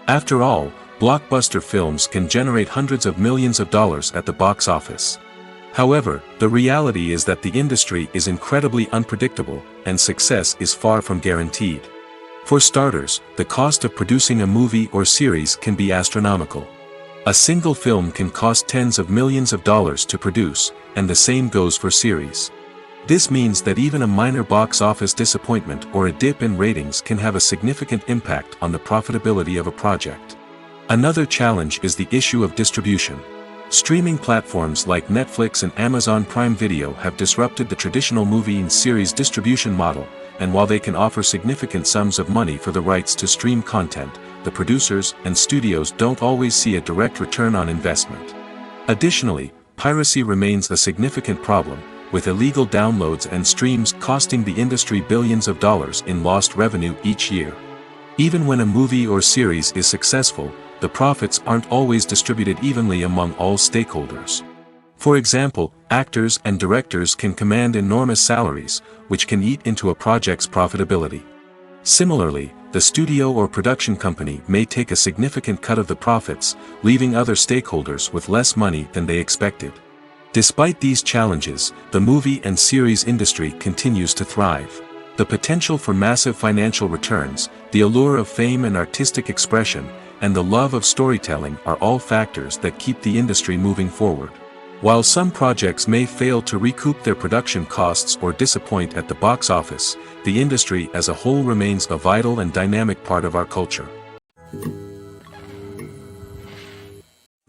After all, blockbuster films can generate hundreds of millions of dollars at the box office. However, the reality is that the industry is incredibly unpredictable, and success is far from guaranteed. For starters, the cost of producing a movie or series can be astronomical. A single film can cost tens of millions of dollars to produce, and the same goes for series. This means that even a minor box office disappointment or a dip in ratings can have a significant impact on the profitability of a project. Another challenge is the issue of distribution. Streaming platforms like Netflix and Amazon Prime Video have disrupted the traditional movie and series distribution model, and while they can offer significant sums of money for the rights to stream content, the producers and studios don't always see a direct return on investment. Additionally, piracy remains a significant problem, with illegal downloads and streams costing the industry billions of dollars in lost revenue each year. Even when a movie or series is successful, the profits aren't always distributed evenly among all stakeholders. For example, actors and directors can command enormous salaries, which can eat into a project's profitability. Similarly, the studio or production company may take a significant cut of the profits, leaving other stakeholders with less money than they expected. Despite these challenges, the movie and series industry continues to thrive. The potential for massive financial returns, the allure of fame and artistic expression, and the love of storytelling are all factors that keep the industry moving forward. While some projects may fail to recoup their production costs or disappoint at the box office, the industry as a whole remains a vital and dynamic part of our culture.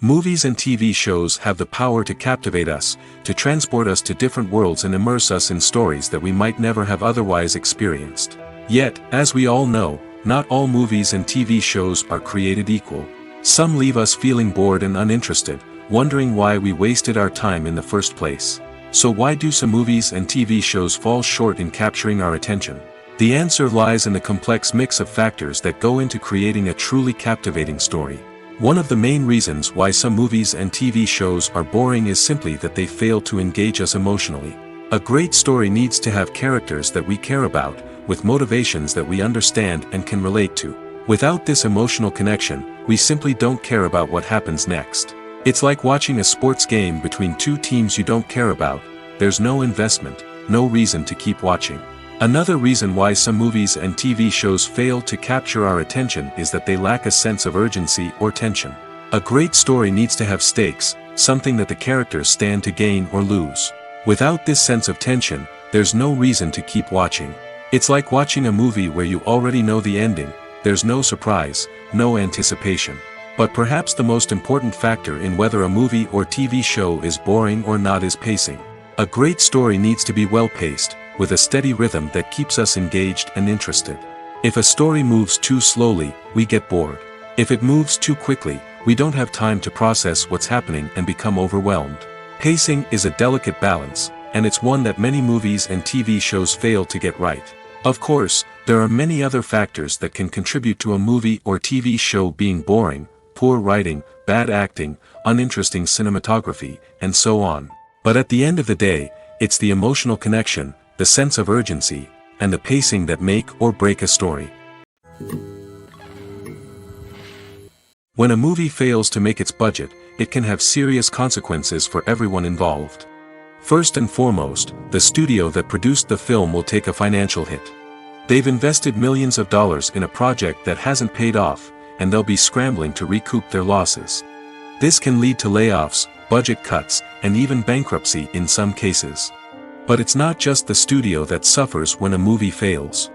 Movies and TV shows have the power to captivate us, to transport us to different worlds and immerse us in stories that we might never have otherwise experienced. Yet, as we all know, not all movies and TV shows are created equal. Some leave us feeling bored and uninterested, wondering why we wasted our time in the first place. So why do some movies and TV shows fall short in capturing our attention? The answer lies in the complex mix of factors that go into creating a truly captivating story. One of the main reasons why some movies and TV shows are boring is simply that they fail to engage us emotionally. A great story needs to have characters that we care about, with motivations that we understand and can relate to. Without this emotional connection, we simply don't care about what happens next. It's like watching a sports game between two teams you don't care about. There's no investment, no reason to keep watching. Another reason why some movies and TV shows fail to capture our attention is that they lack a sense of urgency or tension. A great story needs to have stakes, something that the characters stand to gain or lose. Without this sense of tension, there's no reason to keep watching. It's like watching a movie where you already know the ending. There's no surprise, no anticipation. But perhaps the most important factor in whether a movie or TV show is boring or not is pacing. A great story needs to be well-paced, with a steady rhythm that keeps us engaged and interested. If a story moves too slowly, we get bored. If it moves too quickly, we don't have time to process what's happening and become overwhelmed. Pacing is a delicate balance, and it's one that many movies and TV shows fail to get right. Of course, there are many other factors that can contribute to a movie or TV show being boring: poor writing, bad acting, uninteresting cinematography, and so on. But at the end of the day, it's the emotional connection, the sense of urgency, and the pacing that make or break a story. When a movie fails to make its budget, it can have serious consequences for everyone involved. First and foremost, the studio that produced the film will take a financial hit. They've invested millions of dollars in a project that hasn't paid off, and they'll be scrambling to recoup their losses. This can lead to layoffs, budget cuts, and even bankruptcy in some cases. But it's not just the studio that suffers when a movie fails.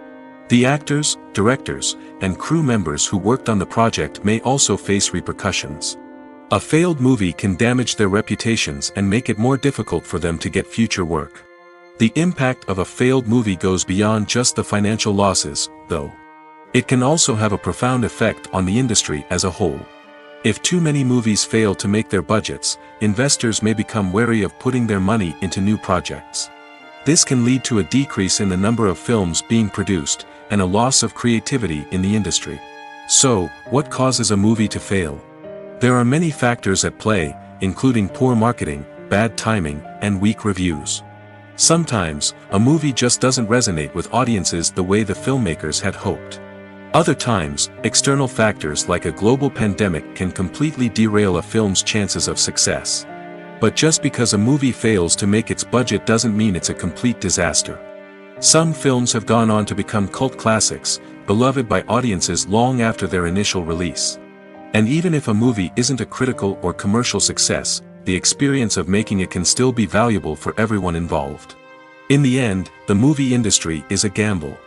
The actors, directors, and crew members who worked on the project may also face repercussions. A failed movie can damage their reputations and make it more difficult for them to get future work. The impact of a failed movie goes beyond just the financial losses, though. It can also have a profound effect on the industry as a whole. If too many movies fail to make their budgets, investors may become wary of putting their money into new projects. This can lead to a decrease in the number of films being produced, and a loss of creativity in the industry. So, what causes a movie to fail? There are many factors at play, including poor marketing, bad timing, and weak reviews. Sometimes, a movie just doesn't resonate with audiences the way the filmmakers had hoped. Other times, external factors like a global pandemic can completely derail a film's chances of success. But just because a movie fails to make its budget doesn't mean it's a complete disaster. Some films have gone on to become cult classics, beloved by audiences long after their initial release. And even if a movie isn't a critical or commercial success, the experience of making it can still be valuable for everyone involved. In the end, the movie industry is a gamble.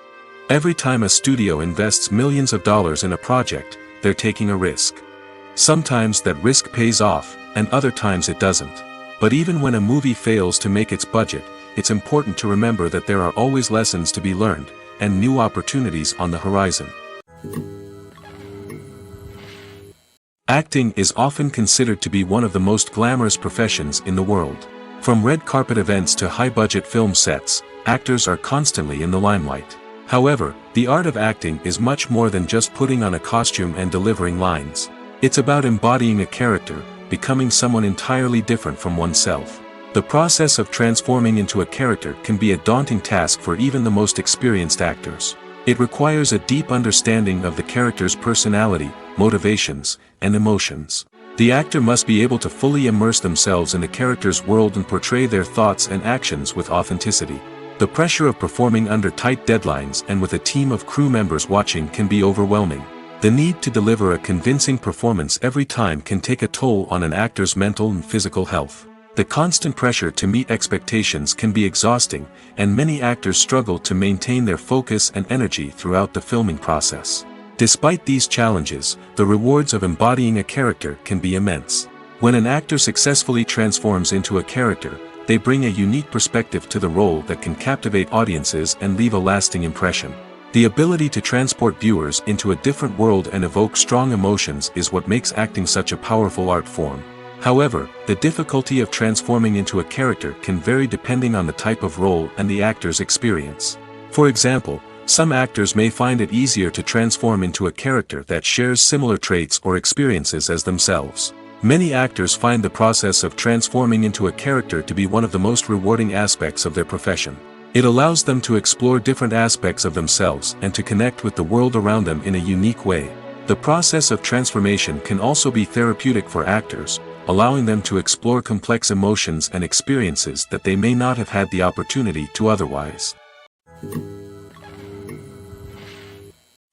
Every time a studio invests millions of dollars in a project, they're taking a risk. Sometimes that risk pays off, and other times it doesn't. But even when a movie fails to make its budget, it's important to remember that there are always lessons to be learned, and new opportunities on the horizon. Acting is often considered to be one of the most glamorous professions in the world. From red carpet events to high-budget film sets, actors are constantly in the limelight. However, the art of acting is much more than just putting on a costume and delivering lines. It's about embodying a character, becoming someone entirely different from oneself. The process of transforming into a character can be a daunting task for even the most experienced actors. It requires a deep understanding of the character's personality, motivations, and emotions. The actor must be able to fully immerse themselves in the character's world and portray their thoughts and actions with authenticity. The pressure of performing under tight deadlines and with a team of crew members watching can be overwhelming. The need to deliver a convincing performance every time can take a toll on an actor's mental and physical health. The constant pressure to meet expectations can be exhausting, and many actors struggle to maintain their focus and energy throughout the filming process. Despite these challenges, the rewards of embodying a character can be immense. When an actor successfully transforms into a character, they bring a unique perspective to the role that can captivate audiences and leave a lasting impression. The ability to transport viewers into a different world and evoke strong emotions is what makes acting such a powerful art form. However, the difficulty of transforming into a character can vary depending on the type of role and the actor's experience. For example, some actors may find it easier to transform into a character that shares similar traits or experiences as themselves. Many actors find the process of transforming into a character to be one of the most rewarding aspects of their profession. It allows them to explore different aspects of themselves and to connect with the world around them in a unique way. The process of transformation can also be therapeutic for actors, allowing them to explore complex emotions and experiences that they may not have had the opportunity to otherwise.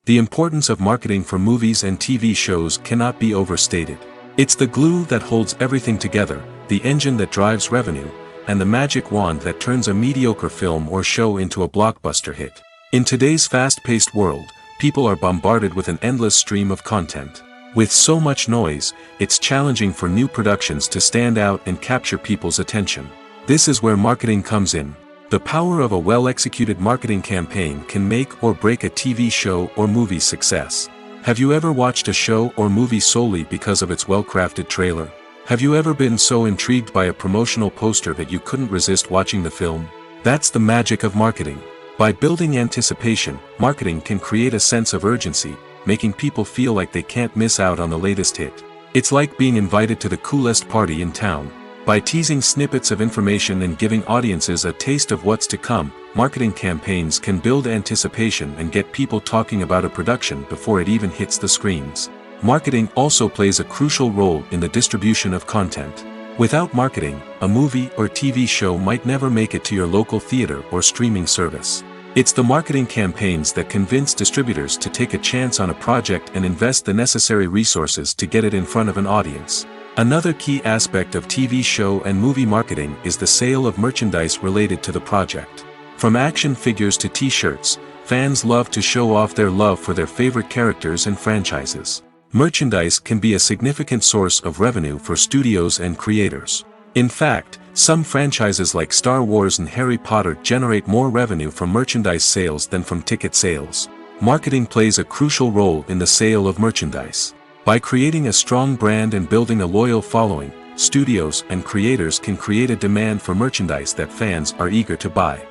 The importance of marketing for movies and TV shows cannot be overstated. It's the glue that holds everything together, the engine that drives revenue, and the magic wand that turns a mediocre film or show into a blockbuster hit. In today's fast-paced world, people are bombarded with an endless stream of content. With so much noise, it's challenging for new productions to stand out and capture people's attention. This is where marketing comes in. The power of a well-executed marketing campaign can make or break a TV show or movie's success. Have you ever watched a show or movie solely because of its well-crafted trailer? Have you ever been so intrigued by a promotional poster that you couldn't resist watching the film? That's the magic of marketing. By building anticipation, marketing can create a sense of urgency, making people feel like they can't miss out on the latest hit. It's like being invited to the coolest party in town. By teasing snippets of information and giving audiences a taste of what's to come, marketing campaigns can build anticipation and get people talking about a production before it even hits the screens. Marketing also plays a crucial role in the distribution of content. Without marketing, a movie or TV show might never make it to your local theater or streaming service. It's the marketing campaigns that convince distributors to take a chance on a project and invest the necessary resources to get it in front of an audience. Another key aspect of TV show and movie marketing is the sale of merchandise related to the project. From action figures to t-shirts, fans love to show off their love for their favorite characters and franchises. Merchandise can be a significant source of revenue for studios and creators. In fact, some franchises like Star Wars and Harry Potter generate more revenue from merchandise sales than from ticket sales. Marketing plays a crucial role in the sale of merchandise. By creating a strong brand and building a loyal following, studios and creators can create a demand for merchandise that fans are eager to buy.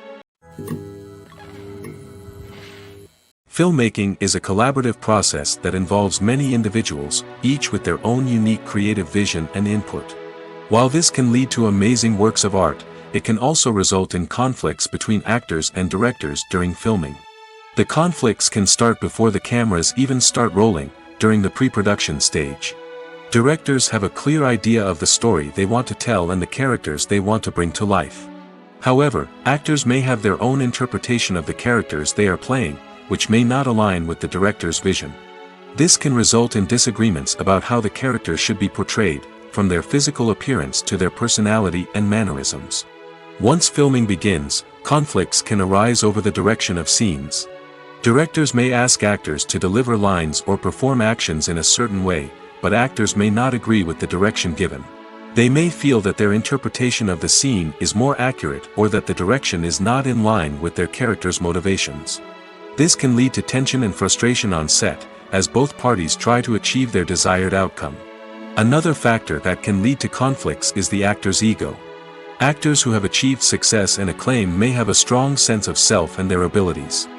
Filmmaking is a collaborative process that involves many individuals, each with their own unique creative vision and input. While this can lead to amazing works of art, it can also result in conflicts between actors and directors during filming. The conflicts can start before the cameras even start rolling, during the pre-production stage. Directors have a clear idea of the story they want to tell and the characters they want to bring to life. However, actors may have their own interpretation of the characters they are playing, which may not align with the director's vision. This can result in disagreements about how the characters should be portrayed, from their physical appearance to their personality and mannerisms. Once filming begins, conflicts can arise over the direction of scenes. Directors may ask actors to deliver lines or perform actions in a certain way, but actors may not agree with the direction given. They may feel that their interpretation of the scene is more accurate or that the direction is not in line with their character's motivations. This can lead to tension and frustration on set, as both parties try to achieve their desired outcome. Another factor that can lead to conflicts is the actor's ego. Actors who have achieved success and acclaim may have a strong sense of self and their abilities.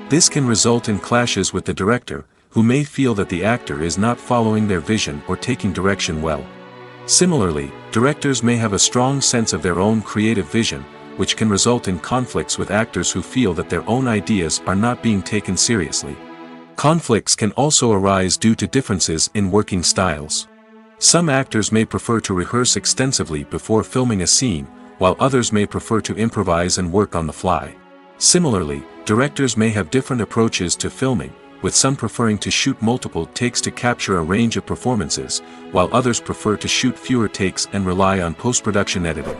This can result in clashes with the director, who may feel that the actor is not following their vision or taking direction well. Similarly, directors may have a strong sense of their own creative vision, which can result in conflicts with actors who feel that their own ideas are not being taken seriously. Conflicts can also arise due to differences in working styles. Some actors may prefer to rehearse extensively before filming a scene, while others may prefer to improvise and work on the fly. Similarly, directors may have different approaches to filming, with some preferring to shoot multiple takes to capture a range of performances, while others prefer to shoot fewer takes and rely on post-production editing.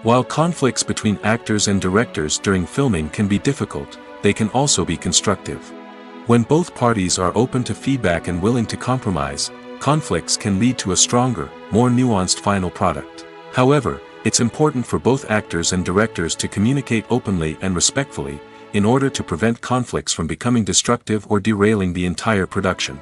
While conflicts between actors and directors during filming can be difficult, they can also be constructive. When both parties are open to feedback and willing to compromise, conflicts can lead to a stronger, more nuanced final product. However, it's important for both actors and directors to communicate openly and respectfully, in order to prevent conflicts from becoming destructive or derailing the entire production.